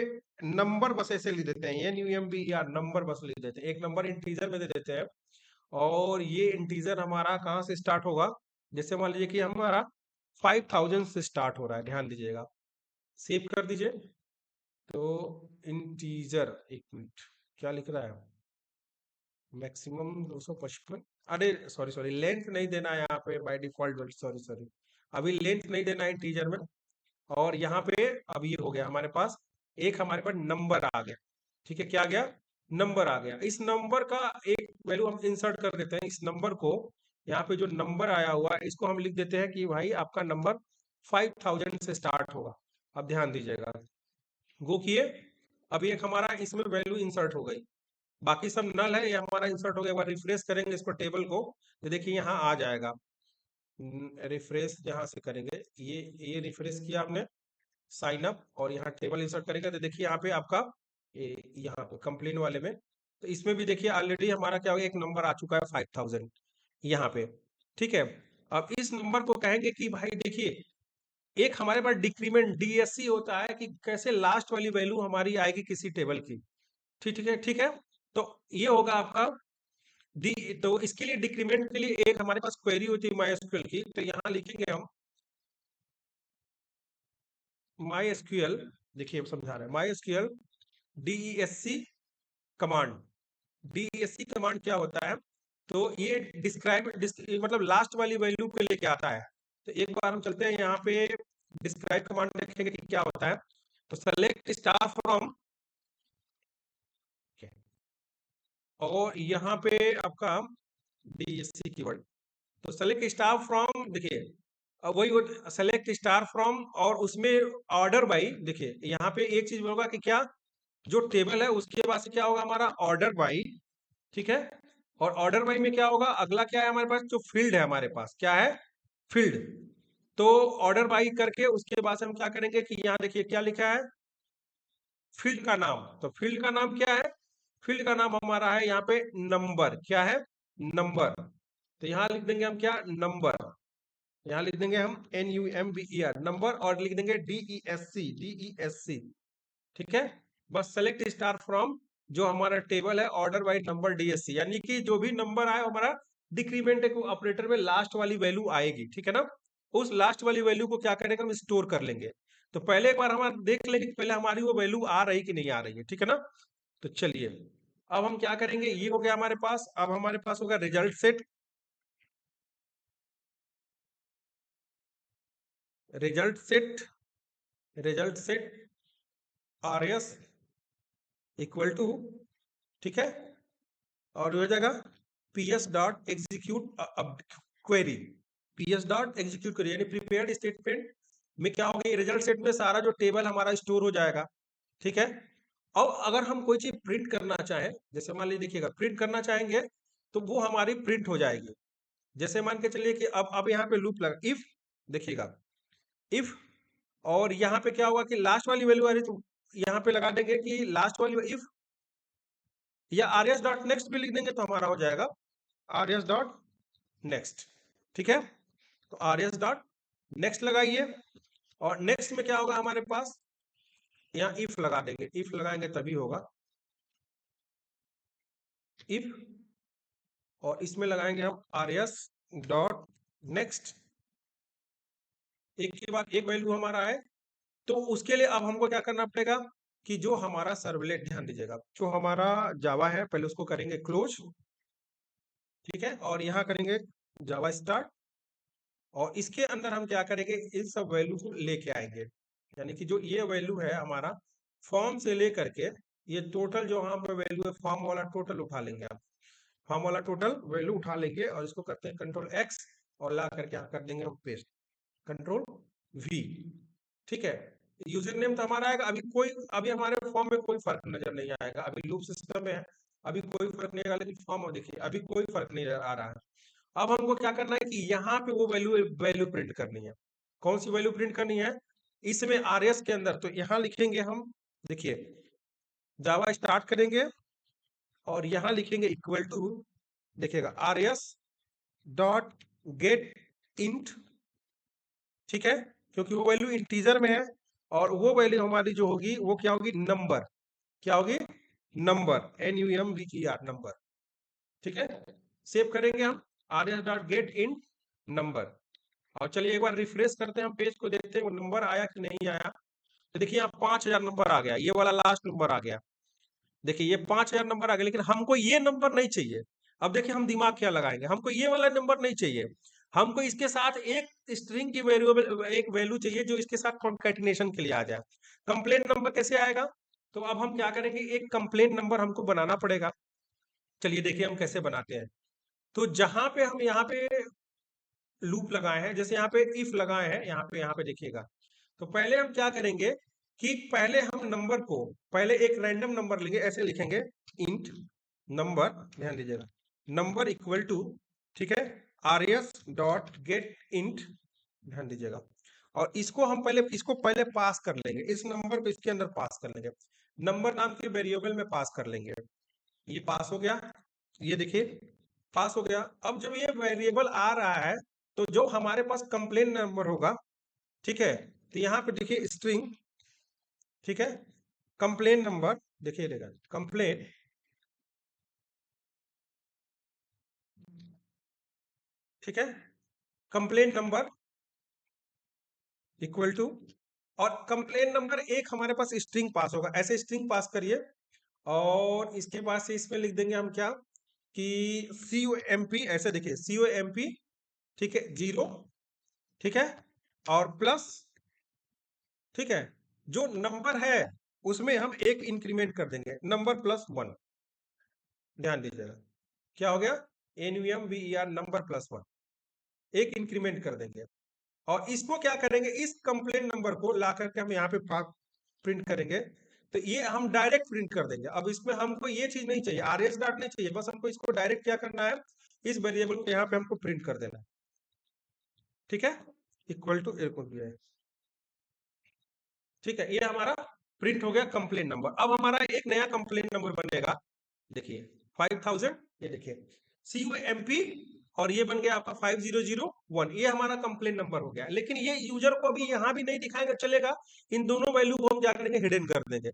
नंबर बस ऐसे लिख देते हैं, NUMB या नंबर बस लिख देते हैं, एक नंबर इंटीजर में दे देते हैं। और ये इंटीजर हमारा कहाँ से स्टार्ट होगा, जैसे मान लीजिए कि हमारा 5000 से स्टार्ट हो रहा है, ध्यान दीजिएगा, सेव कर दीजिए। तो इंटीजर, एक मिनट, क्या लिख रहा है, मैक्सिमम 255, अरे सॉरी सॉरी, लेंथ नहीं देना है यहाँ पे बाय डिफॉल्ट, सॉरी सॉरी, अभी लेंथ नहीं देना है इंटीजर में। और यहाँ पे अब ये हो गया हमारे पास, एक हमारे पास नंबर आ गया, ठीक है, क्या आ गया, नंबर आ गया। इस नंबर का एक वैल्यू हम इंसर्ट कर देते हैं, इस नंबर को, यहाँ पे जो नंबर आया हुआ है इसको हम लिख देते हैं कि भाई आपका नंबर 5000 से स्टार्ट होगा। अब ध्यान दीजिएगा, गो किए, अब एक हमारा इसमें वैल्यू इंसर्ट हो गई, बाकी सब नल है, ये हमारा इंसर्ट हो गया। एक बार रिफ्रेश करेंगे इसको टेबल को, तो देखिए यहाँ आ जाएगा, रिफ्रेश जहाँ से करेंगे, ये रिफ्रेश किया आपने, साइन अप, और यहाँ टेबल इंसर्ट करेंगे तो देखिए यहाँ पे आपका यहाँ पे कंप्लेन वाले में, तो इसमें भी देखिए ऑलरेडी हमारा क्या हो गया, एक नंबर आ चुका है 5000 यहाँ पे, ठीक है। अब इस नंबर को कहेंगे कि भाई देखिए, एक हमारे पास डिक्रीमेंट DSC होता है कि कैसे लास्ट वाली वैल्यू हमारी आएगी किसी टेबल की, ठीक है ठीक है। तो ये होगा आपका डी, तो इसके लिए डिक्रीमेंट के लिए एक हमारे पास क्वेरी होती है MySQL की, तो यहाँ लिखेंगे हम MySQL, देखिए समझा रहे हैं, MySQL DESC command. DESC command क्या होता है, तो ये डिस्क्राइब मतलब लास्ट वाली वैल्यू पे लेके आता है। तो एक बार हम चलते हैं यहाँ पे, डिस्क्राइब कमांड देखेंगे कि क्या होता है। तो सेलेक्ट स्टार फ्रॉम, और यहाँ पे आपका DESC कीवर्ड, तो सेलेक्ट स्टार फ्रॉम, देखिए अब वही सेलेक्ट स्टार फ्रॉम, और उसमें ऑर्डर बाई, देखिए यहाँ पे एक चीज होगा कि क्या, जो टेबल है उसके बाद से क्या होगा हमारा ऑर्डर बाई, ठीक है। और ऑर्डर बाई में क्या होगा, अगला क्या है हमारे पास, जो फील्ड है हमारे पास, क्या है, फील्ड। तो ऑर्डर बाई करके उसके बाद से हम क्या करेंगे कि यहाँ देखिए क्या लिखा है, फील्ड का नाम, तो फील्ड का नाम क्या है, फील्ड का नाम हमारा है यहाँ पे नंबर, क्या है, नंबर। तो यहाँ लिख देंगे हम क्या, नंबर, यहाँ लिख देंगे हम NUMBER नंबर, और लिख देंगे DESC, ठीक है। बस सेलेक्ट स्टार फ्रॉम, जो हमारा टेबल है ऑर्डर बाई नंबर DSC, यानी कि जो भी नंबर आए हमारा डिक्रीमेंट ऑपरेटर में लास्ट वाली वैल्यू आएगी, ठीक है ना। उस लास्ट वाली वैल्यू को क्या करेंगे, हम स्टोर कर लेंगे। तो पहले एक बार हम देख लेंगे कि पहले हमारी वो वैल्यू आ रही कि नहीं आ रही है, ठीक है ना। तो चलिए अब हम क्या करेंगे, ये हो गया हमारे पास, अब हमारे पास होगा result set, result set, result set RS equal to, ठीक है, और हो जाएगा PS dot execute query, PS dot execute query, यानी प्रिपेयर्ड स्टेटमेंट में क्या होगा, रिजल्ट सेट में सारा जो टेबल हमारा स्टोर हो जाएगा, ठीक है। और अगर हम कोई चीज प्रिंट करना चाहें, जैसे मान लीजिए देखिएगा प्रिंट करना चाहेंगे, तो वो हमारी प्रिंट हो जाएगी। जैसे मान के चलिए कि अब यहाँ पे लूप लगा, इफ, देखिएगा इफ, और यहाँ पे क्या होगा कि लास्ट वाली वैल्यू आ रही, तो यहाँ पे लगा देंगे कि लास्ट वाली इफ, या RS डॉट नेक्स्ट भी लिख देंगे तो हमारा हो जाएगा RS डॉट नेक्स्ट, ठीक है। तो RS डॉट नेक्स्ट लगाइए, और नेक्स्ट में क्या होगा हमारे पास, यहाँ इफ लगा देंगे, इफ लगाएंगे तभी होगा, इफ, और इसमें लगाएंगे हम rs डॉट नेक्स्ट, एक के बाद एक वैल्यू हमारा है। तो उसके लिए अब हमको क्या करना पड़ेगा कि जो हमारा सर्वलेट, ध्यान दीजिएगा, जो हमारा जावा है पहले उसको करेंगे क्लोज, ठीक है, और यहाँ करेंगे जावा स्टार्ट, और इसके अंदर हम क्या करेंगे, इन सब वैल्यू को लेके आएंगे। यानी कि जो ये वैल्यू है हमारा फॉर्म से लेकर के, ये टोटल जो यहाँ पे वैल्यू है फॉर्म वाला टोटल उठा लेंगे आप, फॉर्म वाला टोटल वैल्यू उठा लेंगे और इसको करते हैं कंट्रोल एक्स, और ला करके आप कर देंगे पेस्ट, कंट्रोल वी, ठीक है। यूजर नेम तो हमारा आएगा, अभी हमारे फॉर्म में कोई फर्क नजर नहीं आएगा, अभी लूप सिस्टम में है, अभी कोई फर्क नहीं आएगा, लेकिन फॉर्म में देखिए अभी कोई फर्क नहीं आ रहा है। अब हमको क्या करना है कि यहाँ पे वो वैल्यू वैल्यू प्रिंट करनी है। कौन सी वैल्यू प्रिंट करनी है इसमें आरएस के अंदर, तो यहाँ लिखेंगे हम, देखिए जावा स्टार्ट करेंगे और यहाँ लिखेंगे इक्वल टू, देखिएगा rs डॉट गेट इंट, ठीक है, क्योंकि वो वैल्यू इंटीजर में है, और वो वैल्यू हमारी जो होगी वो क्या होगी, नंबर, क्या होगी, नंबर, NUMBER, नंबर, ठीक है। सेव करेंगे हम rs dot gate int number, और चलिए एक बार रिफ्रेश करते हैं हम पेज को, देखते हैं वो नंबर आया कि नहीं आया। तो देखिए यहाँ 5000 नंबर आ गया, ये वाला लास्ट नंबर आ गया, देखिए ये 5000 नंबर आ गया, लेकिन हमको ये नंबर नहीं चाहिए। अब देखिए हम दिमाग क्या लगाएंगे, हमको ये वाला नंबर नहीं चाहिए, हमको इसके साथ एक स्ट्रिंग की वेरिएबल, एक वैल्यू चाहिए जो इसके साथ कॉन्कैटिनेशन के लिए आ जाए। कंप्लेंट नंबर कैसे आएगा, तो अब हम क्या करेंगे, एक कंप्लेंट नंबर हमको बनाना पड़ेगा। चलिए देखिए हम कैसे बनाते हैं। तो जहां पे हम यहाँ पे लूप लगाए हैं, जैसे यहाँ पे इफ लगाए हैं, यहाँ पे देखिएगा, तो पहले हम क्या करेंगे कि पहले हम नंबर को, पहले एक रैंडम नंबर लेंगे, ऐसे लिखेंगे इंट नंबर, ध्यान दीजिएगा, नंबर इक्वल टू, ठीक है, rs डॉट गेट इंट, ध्यान दीजिएगा, और इसको हम पहले पास कर लेंगे, इस नंबर को इसके अंदर पास कर लेंगे, नंबर नाम के वेरिएबल में पास कर लेंगे। ये पास हो गया, ये देखिए पास हो गया। अब जब ये वेरिएबल आ रहा है, तो जो हमारे पास कंप्लेन नंबर होगा, ठीक है, तो यहाँ पे देखिए स्ट्रिंग, ठीक है, कंप्लेन नंबर, देखिए देखा कंप्लेन, ठीक है, कंप्लेन नंबर इक्वल टू, और कंप्लेन नंबर एक हमारे पास स्ट्रिंग पास होगा, ऐसे स्ट्रिंग पास करिए, और इसके बाद से इसमें लिख देंगे हम क्या कि COMP, ऐसे देखिए COMP, ठीक है, 0, ठीक है, और प्लस, ठीक है, जो नंबर है उसमें हम एक इंक्रीमेंट कर देंगे, नंबर प्लस 1, ध्यान दीजिएगा क्या हो गया, NUMBER, नंबर प्लस 1, एक इंक्रीमेंट कर देंगे। और इसको क्या करेंगे, इस कंप्लेंट नंबर को ला करके हम यहाँ पे प्रिंट करेंगे, तो ये हम डायरेक्ट प्रिंट कर देंगे। अब इसमें हमको ये चीज नहीं चाहिए, RS डॉट नहीं चाहिए, बस हमको इसको डायरेक्ट क्या करना है, इस वेरिएबल को यहाँ पे हमको प्रिंट कर देना है, ठीक है, इक्वल टू है, ठीक है, ये हमारा प्रिंट हो गया कंप्लेंट नंबर। अब हमारा एक नया कंप्लेंट नंबर बनेगा, देखिए 5000, ये देखिए COMP, और ये बन गया आपका 5001, ये हमारा कंप्लेंट नंबर हो गया। लेकिन ये यूजर को अभी यहाँ भी नहीं दिखाएगा, चलेगा, इन दोनों वैल्यू को हम क्या करेंगे, हिडन कर देंगे,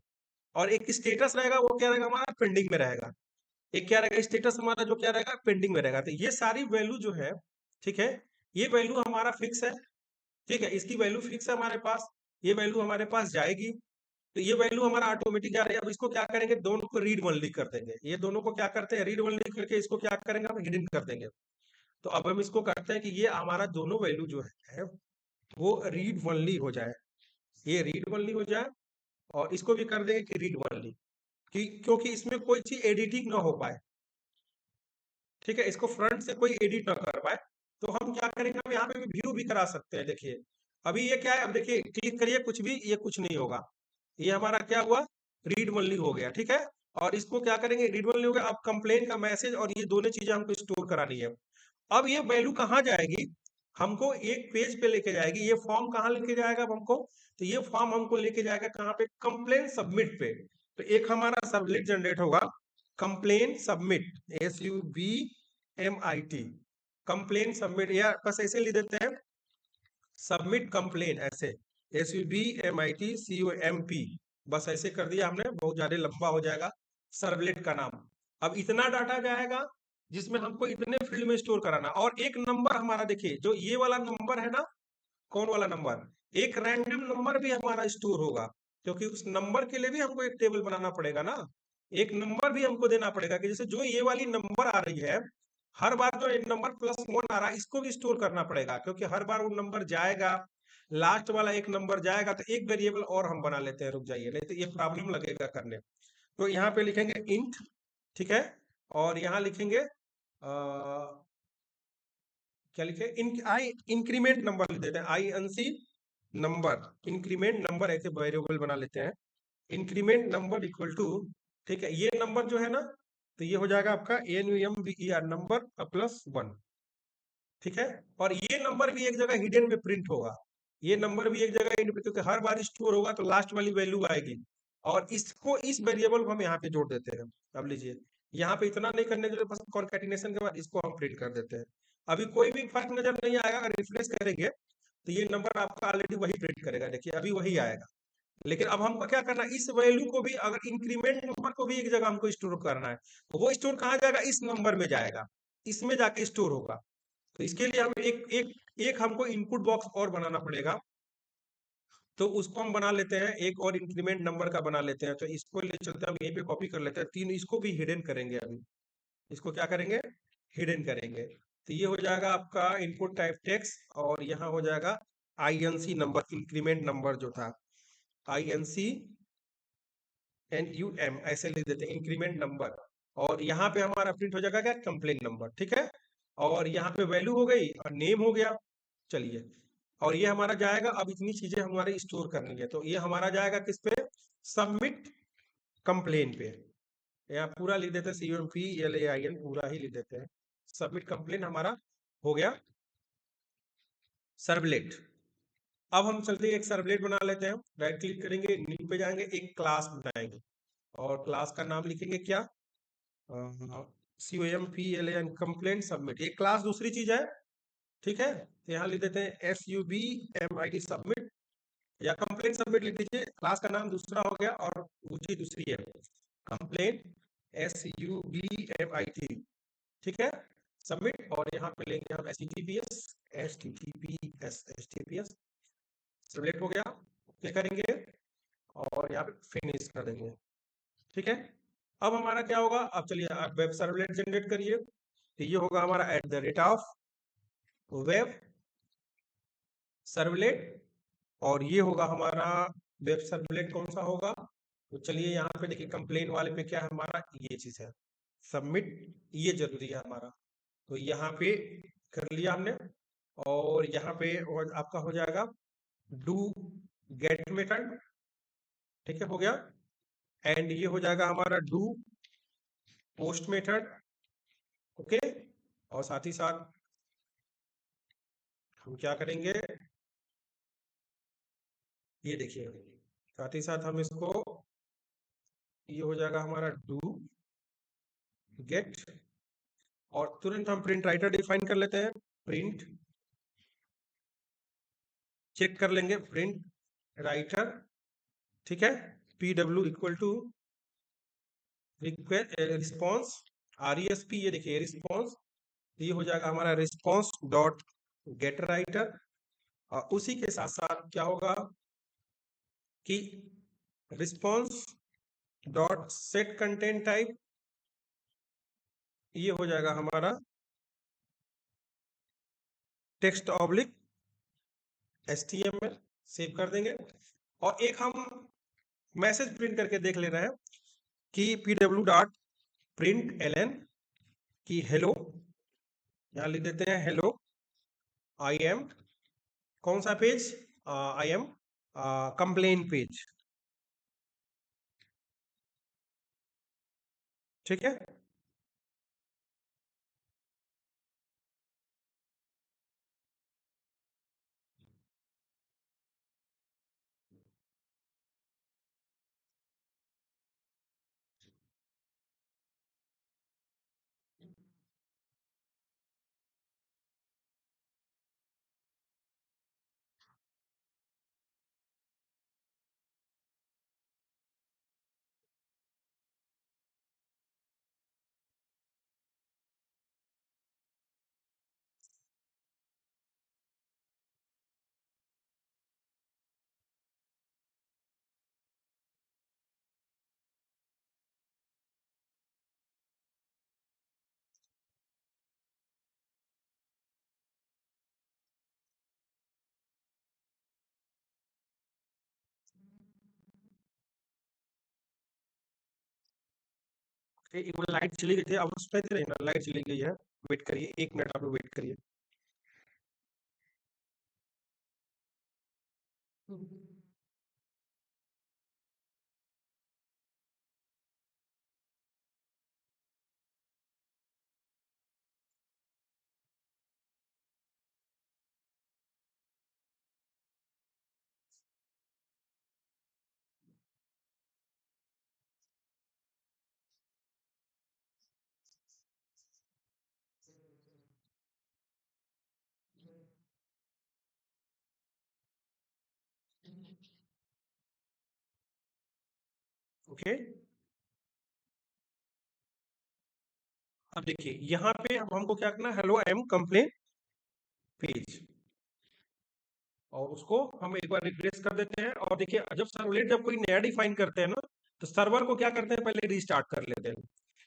और एक स्टेटस रहेगा, वो क्या रहेगा, हमारा पेंडिंग में रहेगा। एक क्या रहेगा, स्टेटस हमारा जो क्या रहेगा, पेंडिंग में रहेगा। तो ये सारी वैल्यू जो है, ठीक है, ये वैल्यू हमारा फिक्स है, ठीक है, इसकी वैल्यू फिक्स है हमारे पास, ये वैल्यू हमारे पास जाएगी, तो ये वैल्यू हमारा ऑटोमेटिक जा रही है। अब इसको क्या करेंगे, दोनों को रीड ओनली कर देंगे, ये दोनों को क्या करते हैं, रीड ओनली करके इसको क्या करेंगे, हम हिडन कर देंगे। तो अब हम इसको करते हैं कि ये हमारा दोनों वैल्यू जो है वो रीड ओनली हो जाए, ये रीड ओनली हो जाए, और इसको भी कर देंगे कि रीड ओनली, क्योंकि इसमें कोई चीज एडिटिंग ना हो पाए, ठीक है, इसको फ्रंट से कोई एडिट ना कर पाए। तो हम क्या करेंगे, हम यहाँ पे भी व्यू भी करा सकते हैं, देखिए अभी ये क्या है, अब देखिए क्लिक करिए कुछ भी, ये कुछ नहीं होगा, ये हमारा क्या हुआ, रीड ओनली हो गया, ठीक है। और इसको क्या करेंगे, रीड ओनली हो गया। अब कंप्लेन का मैसेज और ये दोनों चीजें हमको स्टोर करानी है। अब ये वैल्यू कहाँ जाएगी, हमको एक पेज पे लेके जाएगी, ये फॉर्म कहाँ लेके जाएगा अब हमको, तो ये फॉर्म हमको लेके जाएगा कहाँ पे, कंप्लेन सबमिट पे। तो एक हमारा सर्वलेट जनरेट होगा, complain submit, SUBMIT, complain submit, या बस ऐसे लिख देते हैं सबमिट कंप्लेन, ऐसे SUBMIT COMP, बस ऐसे कर दिया हमने, बहुत ज्यादा लंबा हो जाएगा सर्वलेट का नाम। अब इतना डाटा जाएगा जिसमें हमको इतने फील्ड में स्टोर कराना, और एक नंबर हमारा देखिए जो ये वाला नंबर है ना, कौन वाला नंबर, एक रैंडम नंबर भी हमारा स्टोर होगा, क्योंकि उस नंबर के लिए भी हमको एक टेबल बनाना पड़ेगा ना, एक नंबर भी हमको देना पड़ेगा कि जैसे जो ये वाली नंबर आ रही है, हर बार जो नंबर +1 आ रहा है इसको भी स्टोर करना पड़ेगा, क्योंकि हर बार वो नंबर जाएगा, लास्ट वाला एक नंबर जाएगा तो एक वेरिएबल और हम बना लेते हैं, रुक जाइए नहीं तो ये प्रॉब्लम लगेगा करने। तो यहाँ पे लिखेंगे इंट, ठीक है, और यहाँ लिखेंगे क्या लिखे, इन आई इंक्रीमेंट नंबर लिख देते हैं, I N C number, increment number ऐसे वेरिएबल बना लेते हैं, इंक्रीमेंट नंबर इक्वल टू, ठीक है, ये नंबर जो है ना, तो ये हो जाएगा आपका N U M B E R number +1, ठीक है, और ये नंबर भी एक जगह हिडन में प्रिंट होगा, ये नंबर भी एक जगह hidden क्योंकि हर बार स्टोर होगा तो लास्ट वाली वैल्यू आएगी, और इसको इस वेरिएबल को हम यहाँ पे जोड़ देते हैं। अब लीजिए यहाँ पे इतना नहीं करने के लिए, बस कॉन्कैटिनेशन के बाद इसको हम प्रिंट कर देते हैं, अभी कोई भी फर्क नजर नहीं आएगा, अगर रिफ्रेश करेंगे तो ये नंबर आपका ऑलरेडी वही प्रिंट करेगा, देखिए अभी वही आएगा। लेकिन अब हमको क्या करना है, इस वैल्यू को भी, अगर इंक्रीमेंट नंबर को भी एक जगह हमको स्टोर करना है, तो वो स्टोर कहाँ जाएगा, इस नंबर में जाएगा, इसमें जाके स्टोर होगा। तो इसके लिए हमें एक एक एक हमको इनपुट बॉक्स और बनाना पड़ेगा, तो उसको हम बना लेते हैं, एक और इंक्रीमेंट नंबर का बना लेते हैं, तो इसको ले चलते हैं, हम यहीं पे कॉपी कर लेते हैं, तीन इसको भी हिडन करेंगे अभी, इसको क्या करेंगे, हिडन करेंगे। तो ये हो जाएगा आपका इनपुट टाइप टेक्स्ट, और यहाँ हो जाएगा आईएनसी नंबर, इंक्रीमेंट नंबर जो था, INC NUM ऐसे लिख देते हैं, इंक्रीमेंट नंबर, और यहाँ पे हमारा प्रिंट हो जाएगा क्या, कंप्लेन नंबर, ठीक है, और यहाँ पे वैल्यू हो गई और नेम हो गया। चलिए, और ये हमारा जाएगा, अब इतनी चीजें हमारे स्टोर करनी है, तो ये हमारा जाएगा किस पे, सबमिट कंप्लेन पे, यहाँ पूरा लिख देते हैं, CMPLAIN पूरा ही लिख देते हैं, सबमिट कंप्लेन हमारा हो गया सर्वलेट। अब हम चलते हैं एक सर्वलेट बना लेते हैं, राइट क्लिक करेंगे, न्यू पे जाएंगे, एक क्लास बनाएंगे, और क्लास का नाम लिखेंगे क्या, COMPLAN कंप्लेंट सबमिट, एक क्लास दूसरी चीज है, ठीक है, तो यहाँ लिख देते हैं SUBMIT सबमिट, या कंप्लेंट सबमिट लिख दीजिए, क्लास का नाम दूसरा हो गया और ऊंची दूसरी है कंप्लेंट SUBMIT, ठीक है, सबमिट, और यहाँ पे लेंगे हम HTTPS सबमिट हो गया, क्लिक करेंगे और यहाँ पे फिनिश कर देंगे, ठीक है। अब हमारा क्या होगा, अब चलिए आप वेब सर्वलेट जनरेट करिए, तो ये होगा हमारा @ वेब सर्वलेट, और ये होगा हमारा वेब सर्वलेट कौन सा होगा, तो चलिए यहाँ पे देखिए कंप्लेन वाले पे क्या है हमारा, ये चीज है सबमिट, ये जरूरी है हमारा, तो यहाँ पे कर लिया हमने, और यहाँ पे आपका हो जाएगा डू गेट मेथड, ठीक है, हो गया, एंड ये हो जाएगा हमारा डू पोस्ट मेथड, ओके, और साथ ही साथ हम क्या करेंगे, ये देखिए, साथ ही साथ हम इसको, ये हो जाएगा हमारा डू गेट, और तुरंत हम प्रिंट राइटर डिफाइन कर लेते हैं, प्रिंट चेक कर लेंगे, प्रिंट राइटर, ठीक है, PW equal to response RESP, ये देखिए रिस्पॉन्स, ये हो जाएगा हमारा रिस्पॉन्स डॉट गेट राइटर, और उसी के साथ साथ क्या होगा कि response dot set content type, ये हो जाएगा हमारा टेक्स्ट ऑब्लिक HTML, सेव कर देंगे, और एक हम मैसेज प्रिंट करके देख ले रहे हैं कि PW डॉट प्रिंट LN की हेलो, यहाँ लिख देते हैं हेलो आई एम, कौन सा page, I am complain page, ठीक है। एक बार लाइट चली गई थी, अब सुनाई दे रही है ना? लाइट चली गई है, वेट करिए 1 मिनट, आप वेट करिए। ओके, अब देखिए यहाँ पे अब हमको क्या करना है, hello I am complain page, और उसको हम एक बार रिफ्रेश कर देते हैं। और देखिए जब सर्वलेट जब कोई नया डिफाइन करते हैं ना, तो सर्वर को क्या करते हैं, पहले रीस्टार्ट कर लेते हैं,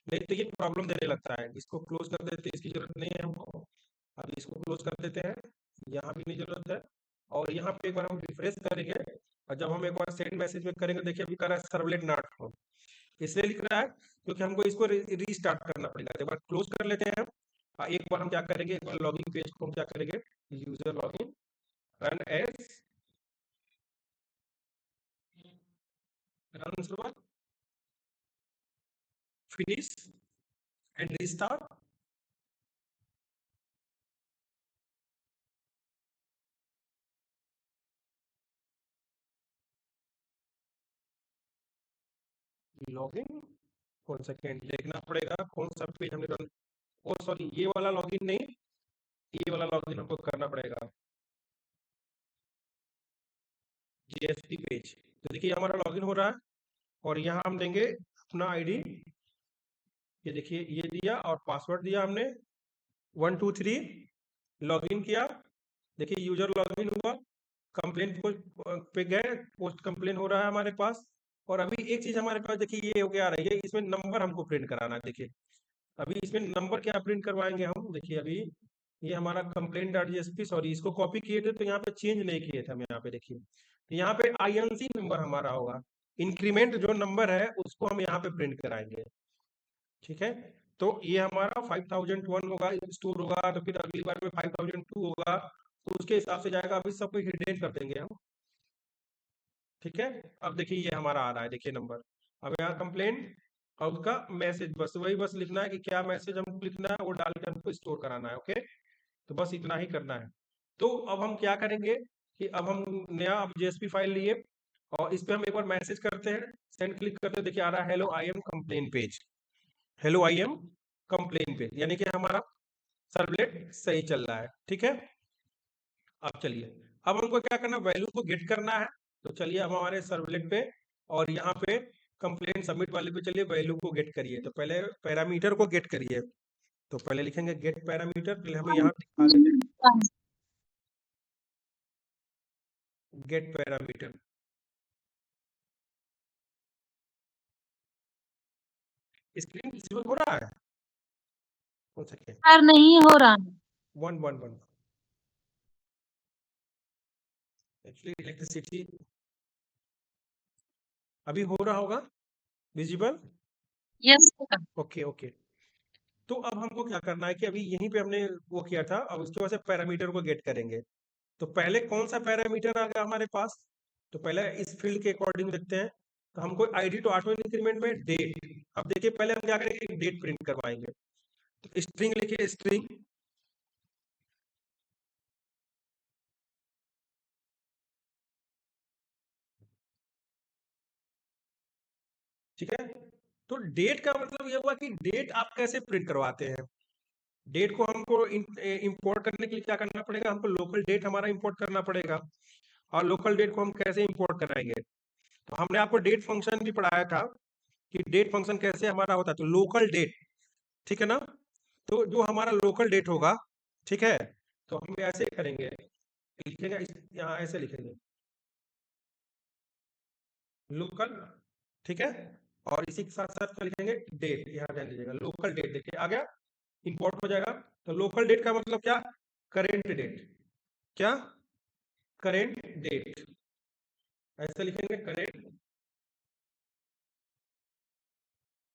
नहीं तो ये प्रॉब्लम देने लगता है। इसको क्लोज कर देते हैं, इसकी जरूरत नहीं है हमको। अब इसको क्लोज कर देते हैं, यहाँ भी नहीं जरूरत है। और यहाँ पे एक बार हम रिफ्रेश करेंगे, और जब हम एक बार सेंड मैसेज में करेंगे, देखिए अभी कर रहा है सर्वलेट नॉट फाउंड, इसलिए लिख रहा है क्योंकि हमको इसको रीस्टार्ट करना पड़ेगा। एक बार क्लोज कर लेते हैं हम। एक बार हम क्या करेंगे, एक बार लॉगिन पेज को हम क्या करेंगे, user login run as, run उसके बाद फिनिश एंड रीस्टार्ट। लॉगिन कौन सा कैंड देखना पड़ेगा, कौन सा पेज हमने रन, ओ सॉरी ये वाला लॉगिन नहीं, ये वाला लॉगिन हमको करना पड़ेगा, जीएसपी पेज। तो देखिए हमारा लॉगिन हो रहा है, और यहाँ हम देंगे अपना आईडी, ये देखिए ये दिया, और पासवर्ड दिया हमने 123, लॉगिन किया। देखिए यूजर लॉगिन हुआ, कंप्लेन पे गए, पोस्ट कंप्लेन हो रहा है हमारे पास। और अभी एक चीज हमारे पास देखिए ये हो गया आ रही है, इसमें नंबर हमको प्रिंट कराना है। देखिए अभी इसमें नंबर क्या प्रिंट करवाएंगे हम, देखिए अभी ये हमारा कंप्लेन डॉट जीएसपी, सॉरी इसको कॉपी किए थे तो यहाँ पे चेंज नहीं किए थे हम, यहाँ पे देखिए तो यहाँ पे आईएनसी नंबर हमारा होगा, इंक्रीमेंट जो नंबर है उसको हम यहाँ पे प्रिंट कराएंगे। ठीक है, तो ये हमारा 5001 होगा, स्टोर होगा, तो फिर अगली बार में 5002 होगा, तो उसके हिसाब से जाएगा। अभी सबको हिडन कर देंगे हम। ठीक है, अब देखिए ये हमारा आ रहा है, देखिए नंबर। अब यहाँ कंप्लेन और उसका मैसेज, बस वही बस लिखना है कि क्या मैसेज हमको लिखना है, वो डाल के हमको स्टोर कराना है। ओके, तो बस इतना ही करना है। तो अब हम क्या करेंगे कि अब हम नया अब जेएसपी फाइल लिए, और इस पे हम एक बार मैसेज करते हैं, सेंड क्लिक करते हैं, देखिए आ रहा है hello I am complain page, hello I am complain page, यानी कि हमारा सर्वलेट सही चल रहा है। ठीक है, अब चलिए, अब हमको क्या करना, वैल्यू को गेट करना है। तो चलिए हम हमारे सर्वलेट पे, और यहाँ पे कंप्लेंट सबमिट वाले पे चलिए वैल्यू को गेट करिए। तो पहले पैरामीटर को गेट करिए, तो पहले लिखेंगे गेट पैरामीटर, पहले हमें यहाँ दिखा देते हैं गेट पैरामीटर। स्क्रीन विजिबल हो रहा है, हो सके सर नहीं हो रहा है। 111 एक्चुअली इलेक्ट्रिसिटी अभी हो रहा होगा visible. Yes sir. Okay okay, तो अब हमको क्या करना है कि अभी यहीं पे हमने वो किया था, अब उसके बाद से पैरामीटर को गेट करेंगे। तो पहले कौन सा पैरामीटर आ गया हमारे पास, तो पहले इस फील्ड के अकॉर्डिंग देखते हैं। तो हमको आईडी टू ऑटो इंक्रीमेंट में डेट, अब देखिए पहले हम क्या करेंगे, डेट प्रिंट करवाएंगे। तो स्ट्रिंग लिखिए, स्ट्रिंग, ठीक है। तो डेट का मतलब ये हुआ कि डेट आप कैसे प्रिंट करवाते हैं। डेट को हमको इंपोर्ट करने के लिए क्या करना पड़ेगा, हमको लोकल डेट हमारा इंपोर्ट करना पड़ेगा। और लोकल डेट को हम कैसे इंपोर्ट कराएंगे, तो हमने आपको डेट फंक्शन भी पढ़ाया था कि डेट फंक्शन कैसे हमारा होता है। तो लोकल डेट, ठीक है ना, तो जो हमारा लोकल डेट होगा, ठीक है, तो हम ऐसे करेंगे, लिखेंगे यहाँ ऐसे लिखेंगे लोकल, ठीक है। और इसी के साथ साथ क्या लिखेंगे, डेट, यहाँ ध्यान दीजिएगा लोकल डेट, देखिए आ गया, इंपोर्ट हो जाएगा। तो लोकल डेट का मतलब क्या, करेंट डेट, क्या, करेंट डेट, ऐसे लिखेंगे करेंट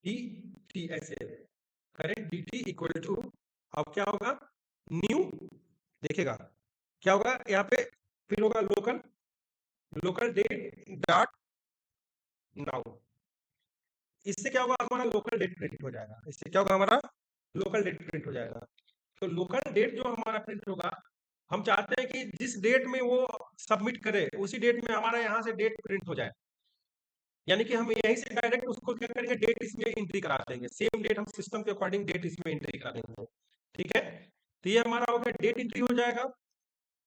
डी, dt ऐसे करें dt इक्वल टू, अब क्या होगा, न्यू, देखेगा क्या होगा यहाँ पे, फिर होगा local, local date dot now. इससे क्या होगा, हमारा लोकल डेट प्रिंट हो जाएगा। इससे क्या होगा, हमारा लोकल डेट प्रिंट हो जाएगा। तो लोकल डेट जो हमारा प्रिंट होगा, हम चाहते हैं कि जिस डेट में वो सबमिट करे उसी डेट में हमारा यहाँ से डेट प्रिंट हो जाए। यानी कि हम यहीं से डायरेक्ट उसको क्या करेंगे, डेट इसमें एंट्री करा देंगे, सेम डेट हम सिस्टम के अकॉर्डिंग डेट इसमें एंट्री करा देंगे। ठीक है, तो ये हमारा हो गया, डेट एंट्री हो जाएगा।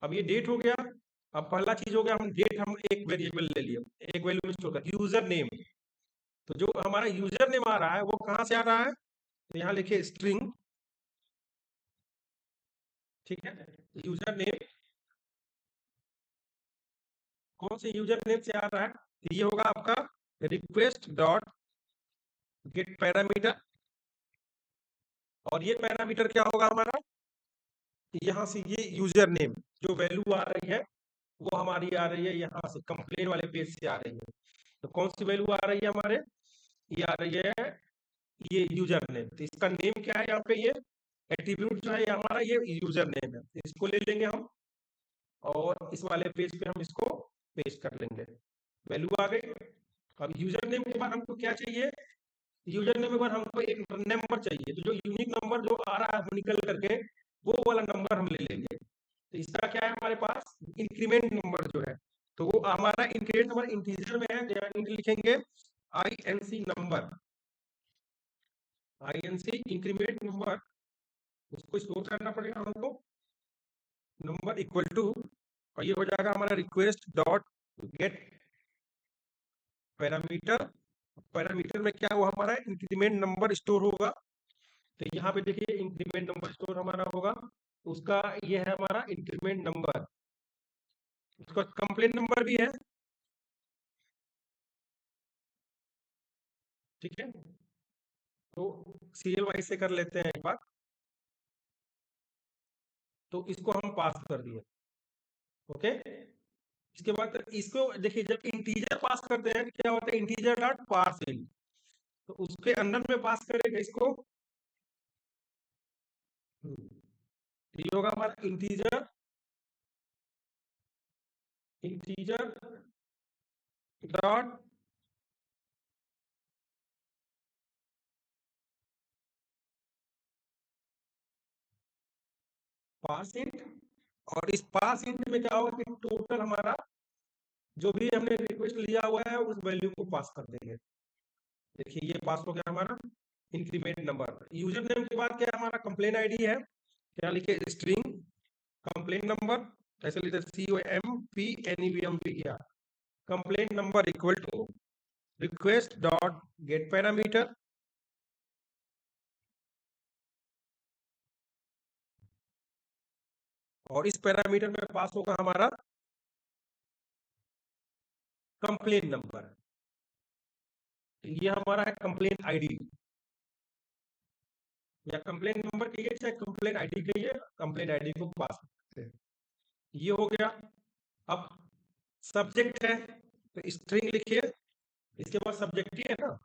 अब ये डेट हो गया। अब पहला चीज हो गया, हम डेट हम एक वेरिएबल ले लिए, एक वैल्यू में स्टोर कर, यूजर नेम। तो जो हमारा यूजर नेम आ रहा है वो कहाँ से आ रहा है, तो यहाँ लिखिए स्ट्रिंग। ठीक है, यूजर नेम कौन से यूजर नेम से आ रहा है, तो ये होगा आपका रिक्वेस्ट डॉट गेट पैरामीटर। और ये पैरामीटर क्या होगा हमारा, यहाँ से ये यूजर नेम जो वैल्यू आ रही है वो हमारी आ रही है यहाँ से कंप्लेन वाले पेज से आ रही है। तो कौन सी वैल्यू आ रही है हमारे, ये आ रही है ये यूजर नेम। तो इसका नेम क्या है यहाँ पे, ये एट्रीब्यूट जो है ये हमारा ये यूजर नेम है। इसको ले लेंगे हम और इस वाले पेज पे हम इसको पेस्ट कर लेंगे, वैल्यू आ गई। अब यूजर नेम के बाद हमको क्या चाहिए, यूजर नेम के बाद हमको एक नंबर चाहिए। तो जो यूनिक नंबर जो आ रहा है वो निकल करके वो वाला नंबर हम ले लेंगे। तो इसका क्या है हमारे पास, इंक्रीमेंट नंबर जो है, तो वो हमारा इंक्रीमेंट नंबर इंटीजर में है, तो यहाँ लिखेंगे INC number, INC increment number, उसको स्टोर करना पड़ेगा हमको, नंबर इक्वल टू, और ये हो जाएगा हमारा request dot get parameter. Parameter में क्या हुआ, हमारा इंक्रीमेंट नंबर स्टोर होगा। तो यहाँ पे देखिए इंक्रीमेंट नंबर स्टोर हमारा होगा, उसका ये है हमारा इंक्रीमेंट नंबर। उसका कंप्लेंट नंबर भी है। ठीक है, तो सीरियल वाइज से कर लेते हैं एक बार। तो इसको हम पास कर दिए, ओके। इसके बाद इसको देखिए, जब इंटीजर पास करते हैं तो क्या होता है, इंटीजर डॉट पार्सिंग, तो उसके अंदर में पास करेगा इसको। ये होगा हमारा इंटीजर, इंटीजर डॉट पास इंट। और इस पास इंट में क्या होगा कि टोटल हमारा जो भी हमने रिक्वेस्ट लिया हुआ है उस वैल्यू को पास कर देंगे। देखिए ये पास हो गया हमारा इंक्रीमेंट नंबर। यूजर नेम के बाद क्या हमारा कंप्लेन आईडी है, क्या लिखे, स्ट्रिंग कंप्लेन नंबर, ऐसे लिखे COMPNEBMP, complain number equal to request dot get parameter. और इस पैरामीटर में पास होगा हमारा कंप्लेन नंबर। ये हमारा है कंप्लेन आईडी, या कंप्लेन नंबर कहिए चाहे कंप्लेन आईडी कहिए, कंप्लेन आईडी को पास करते हैं। ये हो गया। अब सब्जेक्ट है तो स्ट्रिंग लिखिए, इसके बाद सब्जेक्ट ही है ना,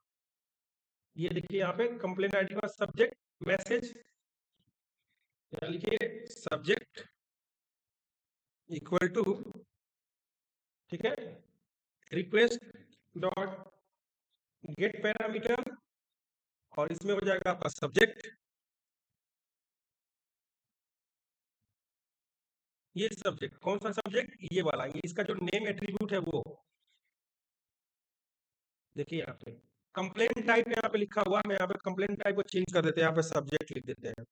ये देखिए यहाँ पे कंप्लेन आईडी का सब्जेक्ट मैसेज, लिखिए सब्जेक्ट इक्वल टू, ठीक है, रिक्वेस्ट डॉट गेट पैरामीटर, और इसमें हो जाएगा आपका सब्जेक्ट। ये सब्जेक्ट कौन सा सब्जेक्ट, ये वाला, ये इसका जो नेम एट्रीब्यूट है वो देखिए यहाँ पे कंप्लेंट टाइप यहाँ पे लिखा हुआ है। मैं यहाँ पे कंप्लेंट टाइप को चेंज कर देते हैं, यहाँ पे सब्जेक्ट लिख देते हैं।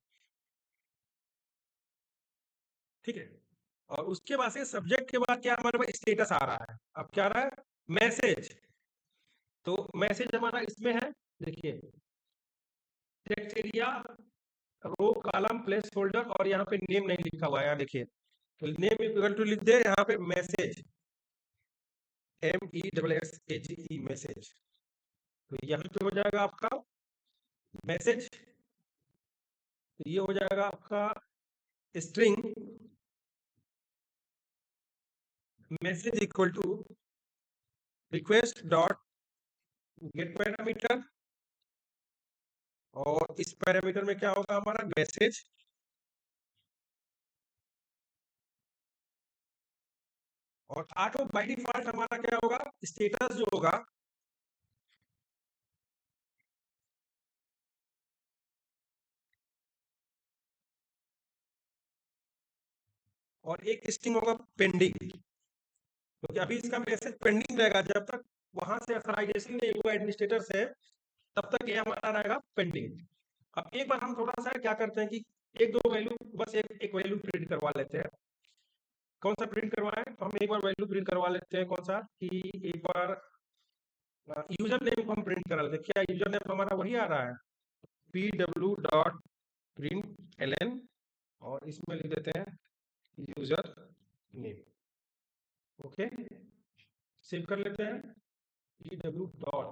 ठीक है, और उसके बाद से सब्जेक्ट के बाद क्या हमारे पास स्टेटस आ रहा है, अब क्या आ रहा है, मैसेज। तो मैसेज हमारा इसमें है, देखिए text area, row column placeholder, और यहाँ पे नेम नहीं लिखा हुआ है, यहाँ देखिए, तो नेम इक्वल टू लिख दे यहाँ पे मैसेज, MESSAGE मैसेज। तो यहाँ पे हो जाएगा आपका मैसेज, तो ये हो जाएगा आपका string message equal to request dot get parameter, और इस पैरामीटर में क्या होगा हमारा मैसेज, और ऑटो बाय डिफॉल्ट हमारा क्या होगा स्टेटस जो होगा और एक स्ट्रिंग होगा पेंडिंग, क्योंकि अभी इसका मैसेज पेंडिंग रहेगा जब तक वहां से अथराइजेशन नहीं हुआ एडमिनिस्ट्रेटर से, तब तक ये हमारा रहेगा पेंडिंग। अब एक बार हम थोड़ा सा क्या करते हैं कि एक दो वैल्यू बस एक वैल्यू प्रिंट करवा लेते हैं। कौन सा प्रिंट करवाएं, तो हम एक बार वैल्यू प्रिंट करवा लेते हैं, कौन सा कि एक बार यूजर नेम को हम प्रिंट करा लेते हैं। क्या यूजर नेम हमारा वही आ रहा है pw.println, और इसमें लिख देते हैं यूजर नेम। ओके, सेव कर लेते हैं pw डॉट,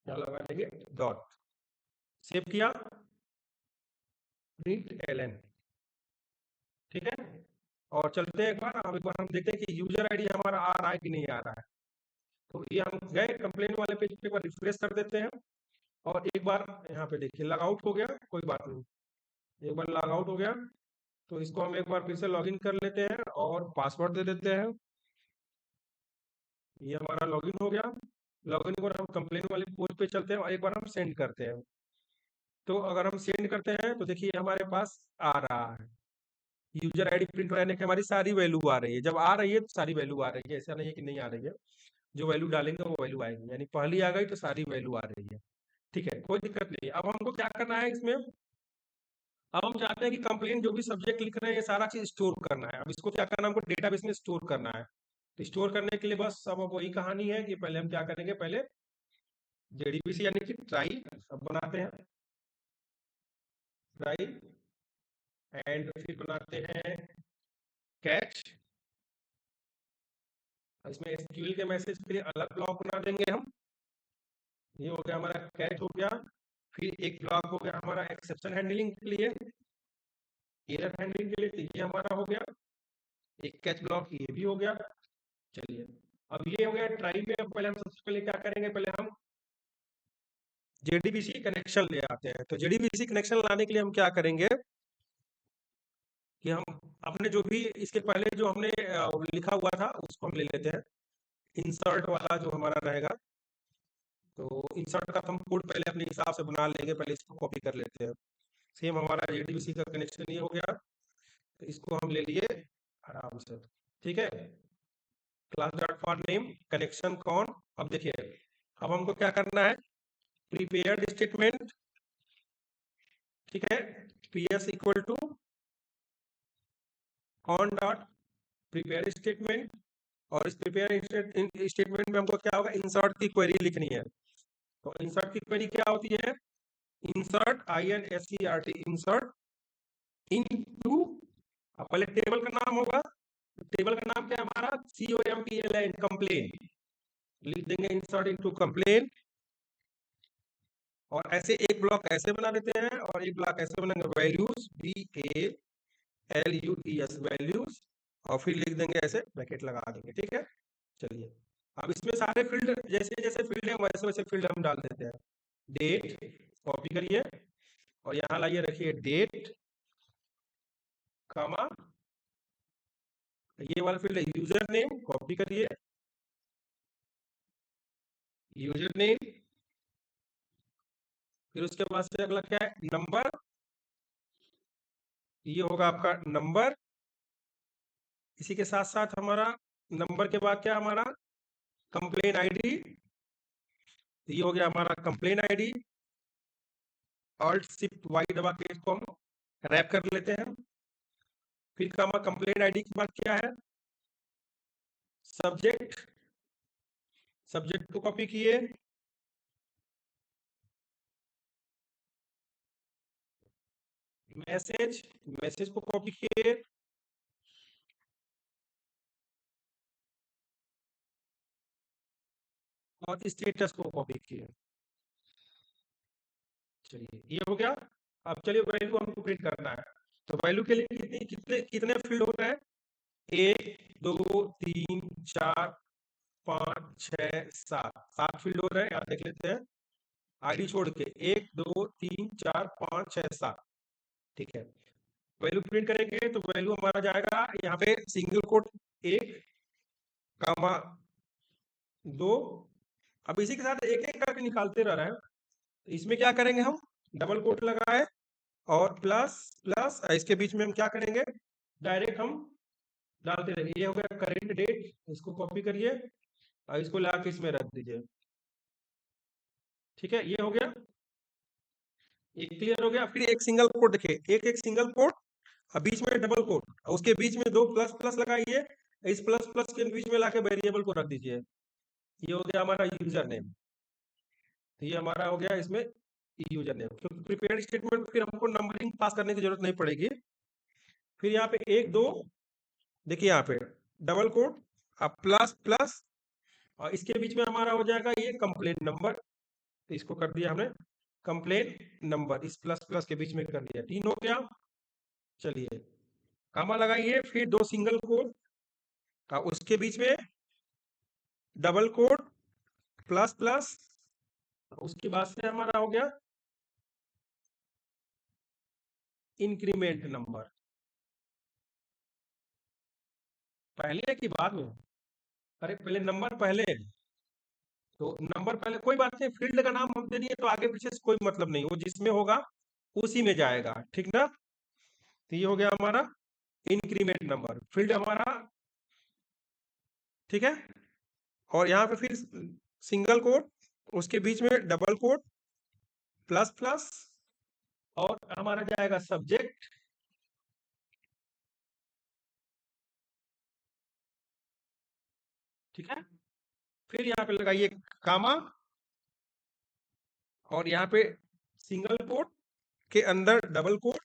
क्या लगा देंगे डॉट, सेव किया println, ठीक है। और चलते हैं एक बार, अब एक बार हम देखते हैं कि यूजर आईडी हमारा आ रहा है कि नहीं आ रहा है। तो ये हम गए कंप्लेन वाले पेज पे, एक बार रिफ्रेश कर देते हैं, और एक बार यहाँ पे देखिए लॉग आउट हो गया, कोई बात नहीं, एक बार लॉग आउट हो गया, तो इसको हम एक बार फिर से लॉगिन कर लेते हैं और पासवर्ड दे देते हैं। ये हमारा लॉगिन हो गया। लॉगिन पर हम कंप्लेन वाले पोस्ट पे चलते हैं और एक बार हम सेंड करते हैं। तो अगर हम सेंड करते हैं तो देखिए हमारे पास आ रहा है यूजर आईडी प्रिंट रहने की हमारी सारी वैल्यू आ रही है। जब आ रही है तो सारी वैल्यू आ रही है, ऐसा नहीं है कि नहीं आ रही है। जो वैल्यू डालेंगे वो वैल्यू आएगी, यानी पहली आ गई तो सारी वैल्यू आ रही है। ठीक है, कोई दिक्कत नहीं। अब हमको क्या करना है इसमें, अब हम चाहते हैं कि कंप्लेन जो भी सब्जेक्ट लिख रहे हैं ये सारा चीज स्टोर करना है। अब इसको क्या करना है, हमको डेटाबेस में स्टोर करना है। तो स्टोर करने के लिए बस अब वही कहानी है कि पहले हम क्या करेंगे, पहले जेडीबीसी यानी कि ट्राई अब बनाते हैं, ट्राई, एंड फिर बनाते हैं कैच। इसमें एसक्यूएल के मैसेज के लिए अलग ब्लॉक बना देंगे हम। ये हो गया हमारा कैच हो गया। फिर एक ब्लॉक हो गया हमारा एक्सेप्शन हैंडलिंग के लिए, एरर हैंडलिंग के लिए, तो ये हमारा हो गया एक कैच ब्लॉक, ये भी हो गया। चलिए, अब ये हो गया ट्राई में। अब पहले हम सबसे पहले क्या करेंगे, पहले हम जेडीबीसी कनेक्शन ले आते हैं। तो जेडीबीसी कनेक्शन लाने के लिए हम क्या करेंगे कि हम अपने जो भी इसके पहले जो हमने लिखा हुआ था उसको हम ले लेते हैं। इंसर्ट वाला जो हमारा रहेगा, तो इंसर्ट का हम कोड पहले अपने हिसाब से बना लेंगे, पहले इसको कॉपी कर लेते हैं। सेम हमारा जेडीबीसी का कनेक्शन ये हो गया, तो इसको हम ले लिए आराम से। ठीक है, class dot for name connection कौन। अब देखिए अब हमको क्या करना है, प्रीपेयर्ड स्टेटमेंट, ठीक है, PS equal to on dot prepare statement, और इस प्रीपेयर स्टेटमेंट में हमको क्या होगा, इंसर्ट की क्वेरी लिखनी है। तो इंसर्ट की क्वेरी क्या होती है, इंसर्ट INSERT, इंसर्ट इनटू, पहले टेबल का नाम होगा, टेबल का नाम क्या है हमारा COMPLN, कंप्लेन, लिख देंगे इंसर्ट इनटू कंप्लेन। और ऐसे एक ब्लॉक ऐसे बना देते हैं और एक ब्लॉक ऐसे बनाएंगे वैल्यूज, VALUES वैल्यूज, और फिर लिख देंगे ऐसे ब्रैकेट लगा देंगे। ठीक है, चलिए अब इसमें सारे फील्ड जैसे जैसे फील्ड है वैसे वैसे फील्ड हम डाल देते हैं। डेट कॉपी करिए और यहाँ लाइए रखिए डेट, कमा, ये वाला फील्ड है यूजर नेम, कॉपी करिए यूजर नेम, फिर उसके बाद से अगला क्या है नंबर, ये होगा आपका नंबर। इसी के साथ साथ हमारा नंबर के बाद क्या हमारा कंप्लेन आईडी, ये हो गया हमारा complain ID. Alt shift by दबा के इसको हम रैप कर लेते हैं। फिर का हमारा कंप्लेन आईडी के बाद क्या है सब्जेक्ट, सब्जेक्ट को कॉपी किए, मैसेज, मैसेज को कॉपी किए, और स्टेटस को कॉपी किए। चलिए ये हो गया। अब चलिए वैल्यू हमको प्रिंट करना है। तो वैल्यू के लिए कितने कितने कितने फील्ड होता है, 1 2 3 4 5 6 7, 7 फील्ड हो रहे हैं, यहाँ देख लेते हैं। आईडी छोड़ के 1 2 3 4 5 6 7, ठीक है। वैल्यू प्रिंट करेंगे तो वैल्यू हमारा जाएगा यहाँ पे सिंगल कोट 1 कामा 2। अब इसी के साथ एक एक करके निकालते रह रहे हैं, तो इसमें क्या करेंगे हम, डबल कोट लगाए और प्लस प्लस, इसके बीच में हम क्या करेंगे, डायरेक्ट हम डालते रहेंगे। ये हो गया करेंट डेट, इसको कॉपी करिए और इसको ला के इसमें रख दीजिए, ठीक है। ये हो गया, ये क्लियर हो गया। फिर एक सिंगल कोट देखिए, एक एक सिंगल कोट और बीच में डबल कोट, और उसके बीच में 2 प्लस प्लस लगाइए, इस प्लस प्लस के बीच में लाके वेरिएबल को रख दीजिए। ये हो गया हमारा यूजर नेम, तो ये हमारा हो गया इसमें यूजर नेम। क्योंकि प्रिपेयर्ड स्टेटमेंट फिर हमको नंबरिंग पास करने की जरूरत नहीं पड़ेगी। फिर यहाँ पे 1 2 देखिए, यहाँ पे डबल कोट अब प्लस प्लस, और इसके बीच में हमारा हो जाएगा ये कंप्लेंट नंबर, तो इसको कर दिया हमने कंप्लेंट नंबर, इस प्लस प्लस के बीच में कर दिया। 3 हो गया। चलिए कामा लगाइए, फिर 2 सिंगल कोट और उसके बीच में डबल कोट प्लस प्लस, उसके बाद से हमारा हो गया इंक्रीमेंट नंबर। पहले की बाद में, अरे पहले नंबर पहले, तो नंबर पहले कोई बात नहीं, फील्ड का नाम हम दे दिए तो आगे पीछे से कोई मतलब नहीं, वो जिसमें होगा उसी में जाएगा, ठीक ना। तो ये हो गया हमारा इंक्रीमेंट नंबर, फील्ड हमारा, ठीक है। और यहाँ पे फिर सिंगल कोट, उसके बीच में डबल कोट प्लस प्लस, और हमारा जाएगा सब्जेक्ट, ठीक है। फिर यहाँ पे लगाइए कामा, और यहाँ पे सिंगल कोट के अंदर डबल कोट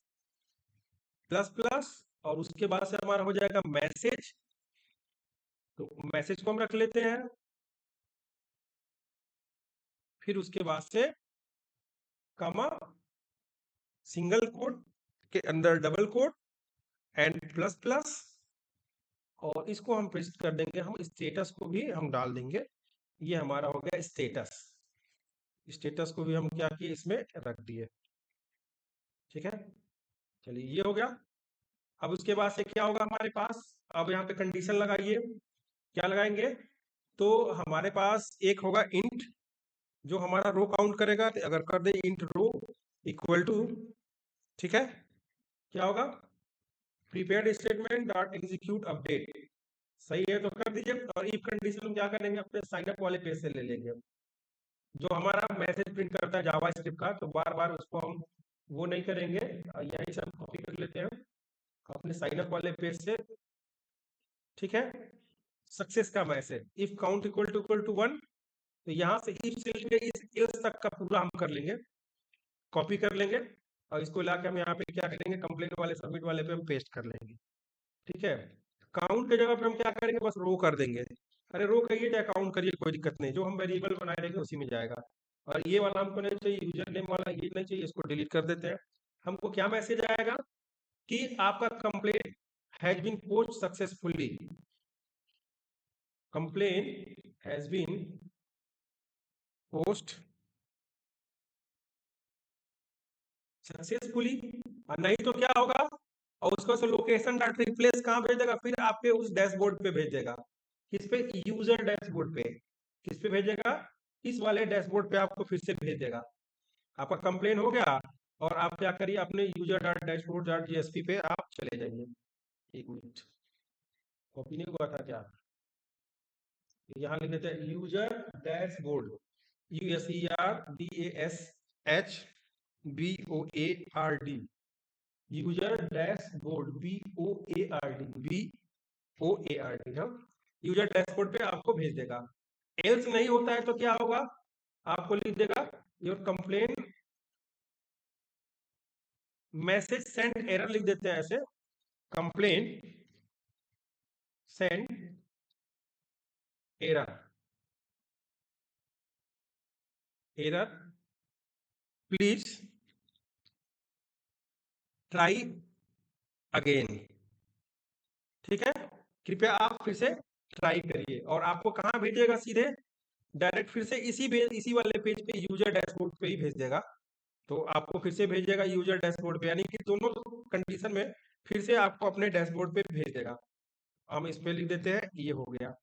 प्लस प्लस, और उसके बाद से हमारा हो जाएगा मैसेज, तो मैसेज को हम रख लेते हैं। फिर उसके बाद से कामा सिंगल कोट के अंदर double quote and plus plus, और इसको हम पेस्ट कर देंगे, हम स्टेटस को भी हम डाल देंगे। ये हमारा हो गया स्टेटस, स्टेटस को भी हम क्या किए, इसमें रख दिए, ठीक है। चलिए ये हो गया। अब उसके बाद से क्या होगा हमारे पास, अब यहाँ पे कंडीशन लगाइए, क्या लगाएंगे, तो हमारे पास एक होगा इंट जो हमारा रो काउंट करेगा, तो अगर कर दे इंट रो इक्वल टू, ठीक है, क्या होगा, prepared statement dot execute update, सही है तो कर दीजिए। और इफ कंडीशन हम क्या करेंगे, अपने साइन अप वाले पेज से ले लेंगे, जो हमारा मैसेज प्रिंट करता है जावा स्क्रिप्ट का, तो बार बार उसको हम वो नहीं करेंगे, यहीं से हम कॉपी कर लेते हैं अपने साइन अप वाले पेज से, ठीक है। सक्सेस का message if count equal to 1, तो यहाँ से इफ से लेके इस एल्स तक का पूरा हम कर लेंगे, कॉपी कर लेंगे, और इसको लाके हम यहाँ पे क्या करेंगे, कंप्लेंट वाले सबमिट वाले पे हम पेस्ट कर लेंगे, ठीक है। काउंट के जगह पे हम क्या करेंगे, बस रो कर देंगे, अरे रो कहिए चाहे काउंट करिए, कोई दिक्कत नहीं, जो हम वेरिएबल बनाए रहेंगे उसी में जाएगा। और ये वाला हमको नहीं चाहिए, यूजर नेम वाला ये नहीं चाहिए, इसको डिलीट कर देते हैं। हमको क्या मैसेज आएगा कि आपका complaint has been post successfully, complaint has been post successfully. और नहीं तो क्या होगा, और उसको लोकेशन डॉट रिप्लेस कहाँ भेज देगा, फिर आपके उस डैशबोर्ड पे भेज देगा, किस पे, यूजर डैशबोर्ड पे, किस पे भेजेगा, इस वाले डैशबोर्ड पे आपको फिर से भेज देगा। आपका कंप्लेन हो गया, और आप क्या करिए, अपने user dot dashboard dot GSP पे आप चले जाइए। एक मिनट, कॉपी नहीं हुआ था क्या, यहाँ लिख देते हैं user dashboard, USERDASHBOARD, user dashboard BOARD, हम यूजर डैशबोर्ड पे आपको भेज देगा। एल्स नहीं होता है तो क्या होगा, आपको लिख देगा your complain message send error, लिख देते हैं ऐसे, complain send error, error please try again, ठीक है, कृपया आप फिर से ट्राई करिए। और आपको कहाँ भेजेगा, सीधे डायरेक्ट फिर से इसी वाले पेज पे यूजर डैशबोर्ड पे ही भेज देगा। तो आपको फिर से भेजेगा यूजर डैशबोर्ड पे, यानी कि दोनों कंडीशन में फिर से आपको अपने डैशबोर्ड पे भेज देगा। हम इस पे लिख देते हैं, ये हो गया।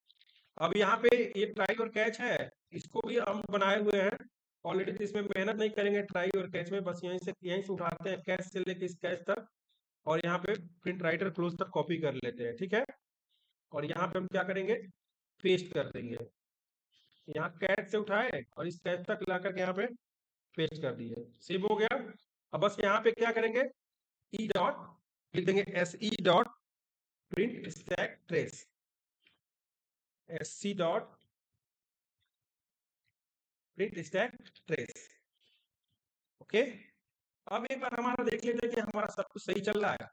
अब यहाँ पे ये ट्राई और कैच है, इसको भी हम बनाए हुए हैं ऑलरेडी, तो इसमें मेहनत नहीं करेंगे ट्राई और कैच में, बस यहीं से उठाते हैं, कैच से लेके इस कैच तक, और यहाँ पे प्रिंट राइटर क्लोज तक कॉपी कर लेते हैं, ठीक है। और यहाँ पे हम क्या करेंगे, पेस्ट कर देंगे। यहाँ कैच से उठाए और इस कैच तक ला करके यहाँ पे पेस्ट कर दिए, सेव हो गया। अब बस यहाँ पे क्या करेंगे, ई डॉट लिख देंगे, S E dot print stack trace, S C dot print stack trace. Okay, अब एक बार हमारा देख लेते हैं कि हमारा सब कुछ सही चल रहा है।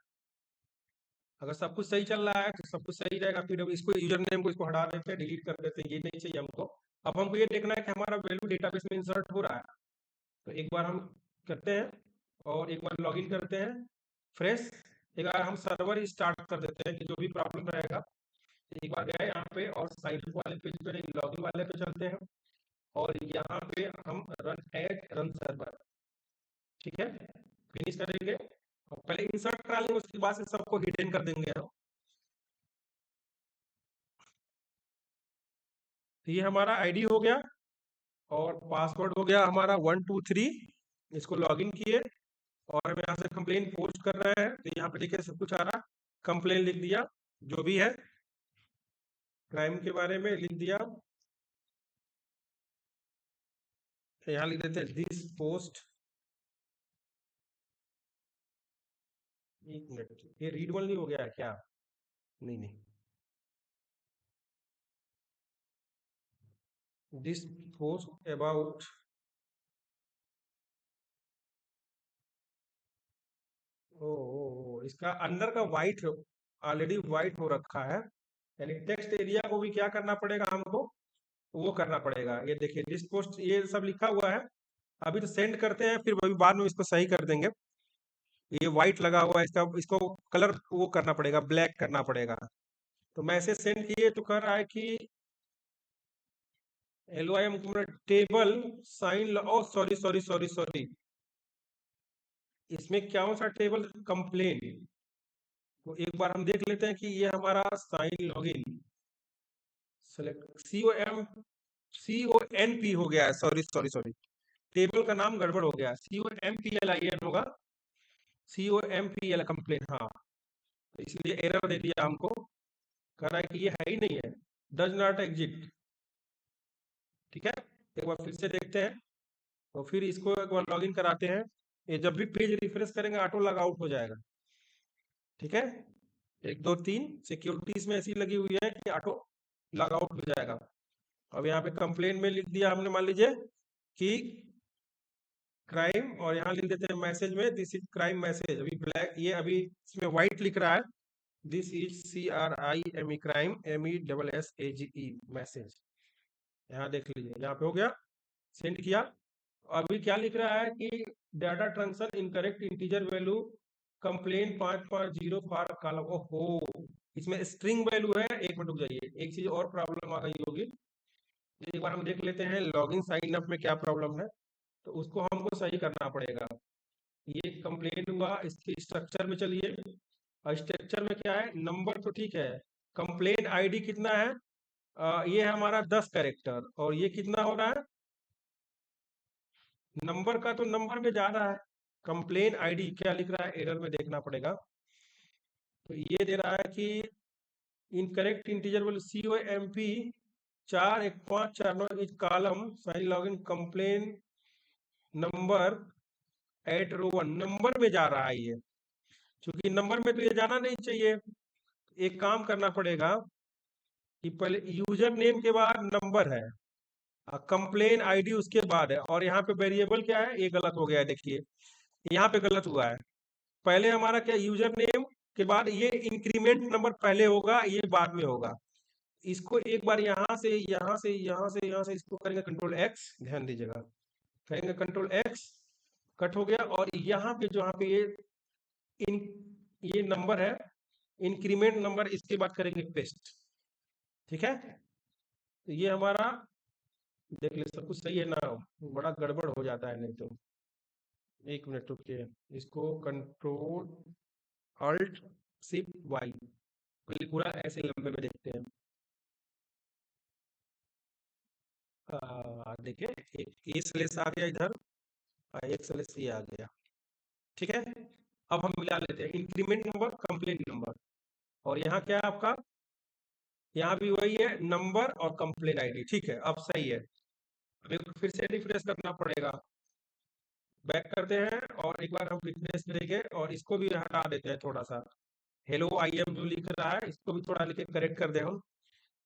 अगर सब कुछ सही चल रहा है तो सब कुछ सही रहेगा। फिर अब इसको यूजर नेम को इसको हटा देते हैं, डिलीट कर देते हैं, ये नहीं चाहिए हमको। अब हमको ये देखना है कि हमारा वैल्यू डेटाबेस में इंसर्ट हो रहा है। तो एक बार हम करते हैं और एक बार लॉगिन करते हैं फ्रेश। एक बार हम सर्वर स्टार्ट कर देते हैं कि जो भी प्रॉब्लम रहेगा। एक बार गए यहाँ पे और साइन अप वाले पेज पे नहीं, लॉगिन वाले पे चलते हैं और यहाँ पे हम रन एट रन सर्वर, ठीक है, फिनिश करेंगे। और पहले इंसर्ट करा लेंगे, उसके बाद से सबको हिडन कर देंगे हम। तो ये हमारा आईडी हो गया और पासवर्ड हो गया हमारा 123। इसको लॉगिन किए और हम यहाँ से कंप्लेन पोस्ट कर रहे हैं, तो यहाँ पे देखिए सब कुछ आ रहा, कंप्लेन लिख दिया, जो भी है क्राइम के बारे में लिख दिया। यहाँ लिख देते हैं दिस पोस्ट, एक मिनट, ये रीडबल नहीं हो गया है क्या? नहीं नहीं, दिस पोस्ट अबाउट, ओ इसका अंदर का वाइट ऑलरेडी वाइट हो रखा है, यानी टेक्स्ट एरिया को भी क्या करना पड़ेगा हमको, वो करना पड़ेगा। ये देखिए दिस पोस्ट ये सब लिखा हुआ है, अभी तो सेंड करते हैं, फिर अभी बाद में इसको सही कर देंगे। ये व्हाइट लगा हुआ है, इसका इसको कलर वो करना पड़ेगा, ब्लैक करना पड़ेगा। तो मैसेज सेंड किए तो कह रहा है कि LOIM टेबल साइन, ओ सॉरी सॉरी सॉरी सॉरी, इसमें क्या सा टेबल कंप्लेन। तो एक बार हम देख लेते हैं कि ये हमारा साइन लॉगिन सेलेक्ट CONP हो गया है, सॉरी सॉरी सॉरी, टेबल का नाम गड़बड़ हो गया, COMPLIN होगा, COMPL कंप्लेन, हाँ। तो इसलिए एरर दे दिया हमको, कह रहा है कि ये है ही नहीं है, डज नॉट एग्जिट। ठीक है, एक बार फिर से देखते हैं और फिर इसको एक बार लॉगिन कराते हैं। ये जब भी पेज रिफ्रेश करेंगे ऑटो लॉग आउट हो जाएगा, ठीक है। 1 2 3 सिक्योरिटीज में ऐसी लगी हुई है कि ऑटो लॉग आउट हो जाएगा। अब यहाँ पे कंप्लेन में लिख दिया हमने, मान लीजिए कि क्राइम, और यहाँ लिख देते हैं मैसेज में दिस इज क्राइम मैसेज, अभी ब्लैक, ये अभी इसमें व्हाइट लिख रहा है, this is CRIME crime MESSAGE message. यहाँ देख लीजिए, यहाँ पे हो गया, सेंड किया। अभी क्या लिख रहा है कि data transfer incorrect integer value complain 550 for column, ओहो इसमें स्ट्रिंग वैल्यू है। एक मिनट रुक जाइए, एक चीज और प्रॉब्लम आ गई होगी, एक बार हम देख लेते हैं लॉगिन साइन अप में क्या प्रॉब्लम है, तो उसको हमको सही करना पड़ेगा। ये कंप्लेन हुआ, इसके स्ट्रक्चर में चलिए, और स्ट्रक्चर में क्या है, नंबर तो ठीक है, कंप्लेन आईडी कितना है, ये है हमारा 10 कैरेक्टर, और ये कितना हो रहा है नंबर का, तो नंबर में जा रहा है। कंप्लेन आईडी क्या लिख रहा है, एरर में देखना पड़ेगा। तो ये दे रहा है कि incorrect integer value COMP 4154 is column sign login complain number at row 1, number में जा रहा है ये, क्योंकि नंबर में तो ये जाना नहीं चाहिए। एक काम करना पड़ेगा कि पहले यूजर नेम के बाद नंबर है, कंप्लेन आईडी उसके बाद है, और यहाँ पे वेरिएबल क्या है, ये गलत हो गया है, देखिए यहाँ पे गलत हुआ है। पहले हमारा क्या, यूजर नेम के बाद ये इंक्रीमेंट नंबर पहले होगा, ये बाद में होगा। इसको एक बार यहाँ से यहाँ से यहाँ से यहाँ से इसको करेंगे कंट्रोल X, ध्यान दीजिएगा, करेंगे कंट्रोल X, कट हो गया। और यहाँ पे जो यहाँ पे इन ये नंबर है, इंक्रीमेंट नंबर, इसके बाद करेंगे पेस्ट, ठीक है। तो ये हमारा देख ले सब कुछ सही है ना, बड़ा गड़बड़ हो जाता है नहीं तो। एक मिनट रुकिए, इसको कंट्रोल अल्ट शिफ्ट वाई, पहले पूरा ऐसे लंबे में देखते हैं। देखिए एक ए स्लेस आ गया इधर और एक स्लेस ये आ गया, ठीक है। अब हम मिला लेते हैं इंक्रीमेंट नंबर कंप्लेंट नंबर, और यहाँ क्या है आपका, यहाँ भी वही है नंबर और कंप्लेंट आईडी, ठीक है अब सही है। अभी फिर से रिफ्रेश करना पड़ेगा, बैक करते हैं और एक बार हम रिफ्रेश करेंगे और इसको भी हटा देते हैं थोड़ा सा। हेलो आई एम जो लिख रहा है इसको भी थोड़ा लिख के करेक्ट कर दे हम।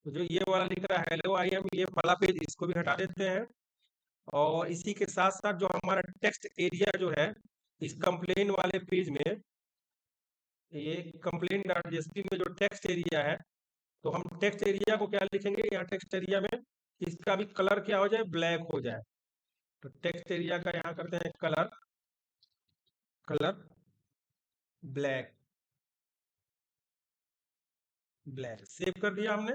तो जो ये वाला लिख रहा है हेलो आई एम, ये वाला पेज इसको भी हटा देते हैं। और इसी के साथ साथ जो हमारा टेक्स्ट एरिया जो है इस कंप्लेन वाले पेज में, ये कंप्लेन डॉट जेएसपी में जो टेक्स्ट एरिया है, तो हम टेक्स्ट एरिया को क्या लिखेंगे, यहाँ टेक्स्ट एरिया में इसका भी कलर क्या हो जाए, ब्लैक हो जाए। तो टेक्स्ट एरिया का यहाँ करते हैं colour, colour black, black save कर दिया हमने,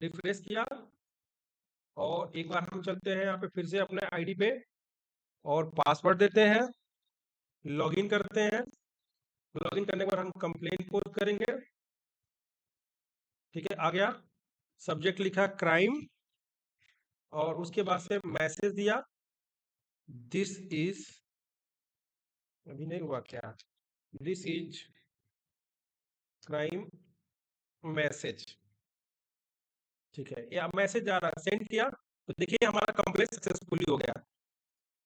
रिफ्रेश किया और एक बार हम चलते हैं यहाँ पे फिर से अपने आईडी पे और पासवर्ड देते हैं, लॉगिन करते हैं। लॉगिन करने के बाद हम कंप्लेन पोस्ट करेंगे, ठीक है आ गया। सब्जेक्ट लिखा क्राइम और उसके बाद से मैसेज दिया दिस इज, अभी नहीं हुआ क्या, दिस इज क्राइम मैसेज, ठीक है। या मैसेज जा रहा है, सेंड किया तो देखिए हमारा कंप्लेंट सक्सेसफुली हो गया,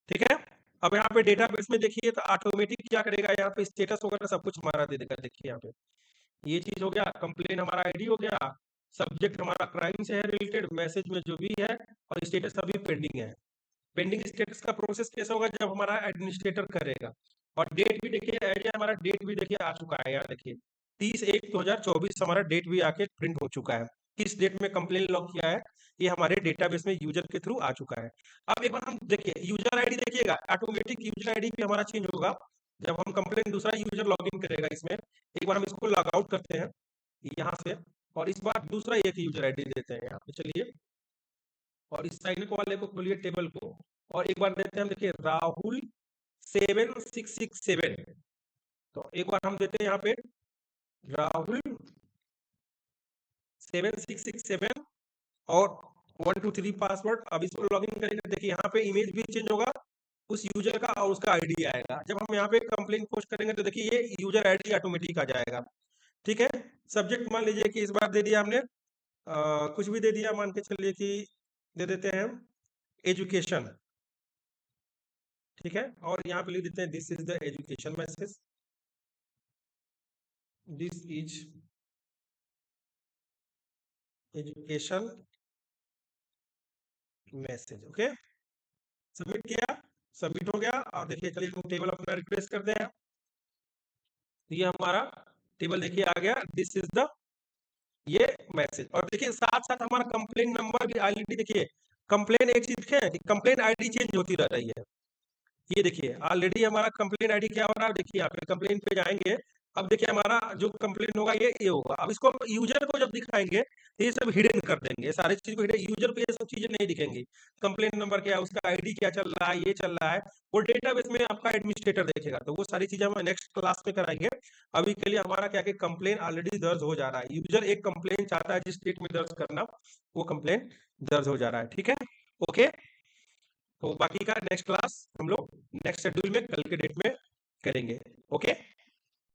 ठीक है। अब यहाँ पे डेटाबेस में देखिए तो ऑटोमेटिक क्या करेगा, यहाँ पे स्टेटस वगैरह सब कुछ हमारा दे देगा। देखिए यहाँ पे ये चीज हो गया, कंप्लेन हमारा आईडी हो गया, सब्जेक्ट हमारा क्राइम से है रिलेटेड, मैसेज में जो भी है, और स्टेटस अभी पेंडिंग है। पेंडिंग स्टेटस का प्रोसेस कैसा होगा, जब हमारा एडमिनिस्ट्रेटर करेगा। और डेट भी देखिए आइडिया, हमारा डेट भी देखिए आ चुका है, यार देखिए 30/1/2024 हमारा डेट भी आके प्रिंट हो चुका है। किस डेट में कंप्लेन लॉग किया है, ये हमारे डेटाबेस में यूजर के थ्रू आ चुका है। अब एक बार हम देखिए यूजर आईडी, देखिएगा ऑटोमेटिक यूजर आईडी भी हमारा चेंज होगा जब हम कंप्लेन दूसरा यूजर लॉगिन करेगा इसमें। एक बार हम इसको लॉग आउट करते हैं यहाँ से, और इस बार दूसरा एक यूजर आईडी देते हैं यहाँ पे, चलिए। और इस साइन वाले को खोलिए टेबल को, और एक बार देते हैं हम, देखिए राहुल 7667, तो एक बार हम देते हैं यहाँ पे राहुल 7667 और 123 पासवर्ड। अब इसको लॉगिन करेंगे, देखिए यहाँ पे इमेज भी चेंज होगा उस यूजर का और उसका आईडी आएगा। जब हम यहाँ पे कंप्लेंट पोस्ट करेंगे तो देखिए ये यूजर आईडी ऑटोमेटिक आ जाएगा, ठीक है। सब्जेक्ट मान लीजिए कि इस बार दे दिया हमने कुछ भी दे दिया, मान के चलिए कि दे देते हैं हम एजुकेशन, ठीक है। और यहाँ पे लिख देते हैं this is the education message, this is education message, okay. Submit किया, सबमिट हो गया। और देखिए चलिए हम टेबल अपना रिफ्रेश करते हैं, ये हमारा टेबल देखिए आ गया, दिस इज द ये मैसेज। और देखिए साथ साथ हमारा कंप्लेन नंबर भी ऑलरेडी, देखिए कंप्लेन एक चीज है, कंप्लेन आईडी चेंज होती रह रही है। ये देखिए ऑलरेडी हमारा कंप्लेन आईडी क्या हो रहा है, देखिए यहाँ पे कंप्लेन पे जाएंगे। अब देखिए हमारा जो कंप्लेन होगा ये होगा। अब इसको यूजर को जब दिखाएंगे तो ये सब हिडन कर देंगे, ये सारी चीज को हिडन, यूजर को ये सब चीजें नहीं दिखेंगी। कंप्लेन नंबर क्या है, उसका आईडी क्या चल रहा है, ये चल रहा है, वो डेटाबेस में आपका एडमिनिस्ट्रेटर देखेगा। तो वो सारी चीजें हम नेक्स्ट क्लास में कराएंगे। अभी के लिए हमारा क्या कि कंप्लेन ऑलरेडी दर्ज हो जा रहा है, यूजर एक कंप्लेन चाहता है जिस डेट में दर्ज करना, वो कंप्लेन दर्ज हो जा रहा है, ठीक है ओके। तो बाकी का नेक्स्ट क्लास हम लोग नेक्स्ट शेड्यूल में कल के डेट में करेंगे, ओके।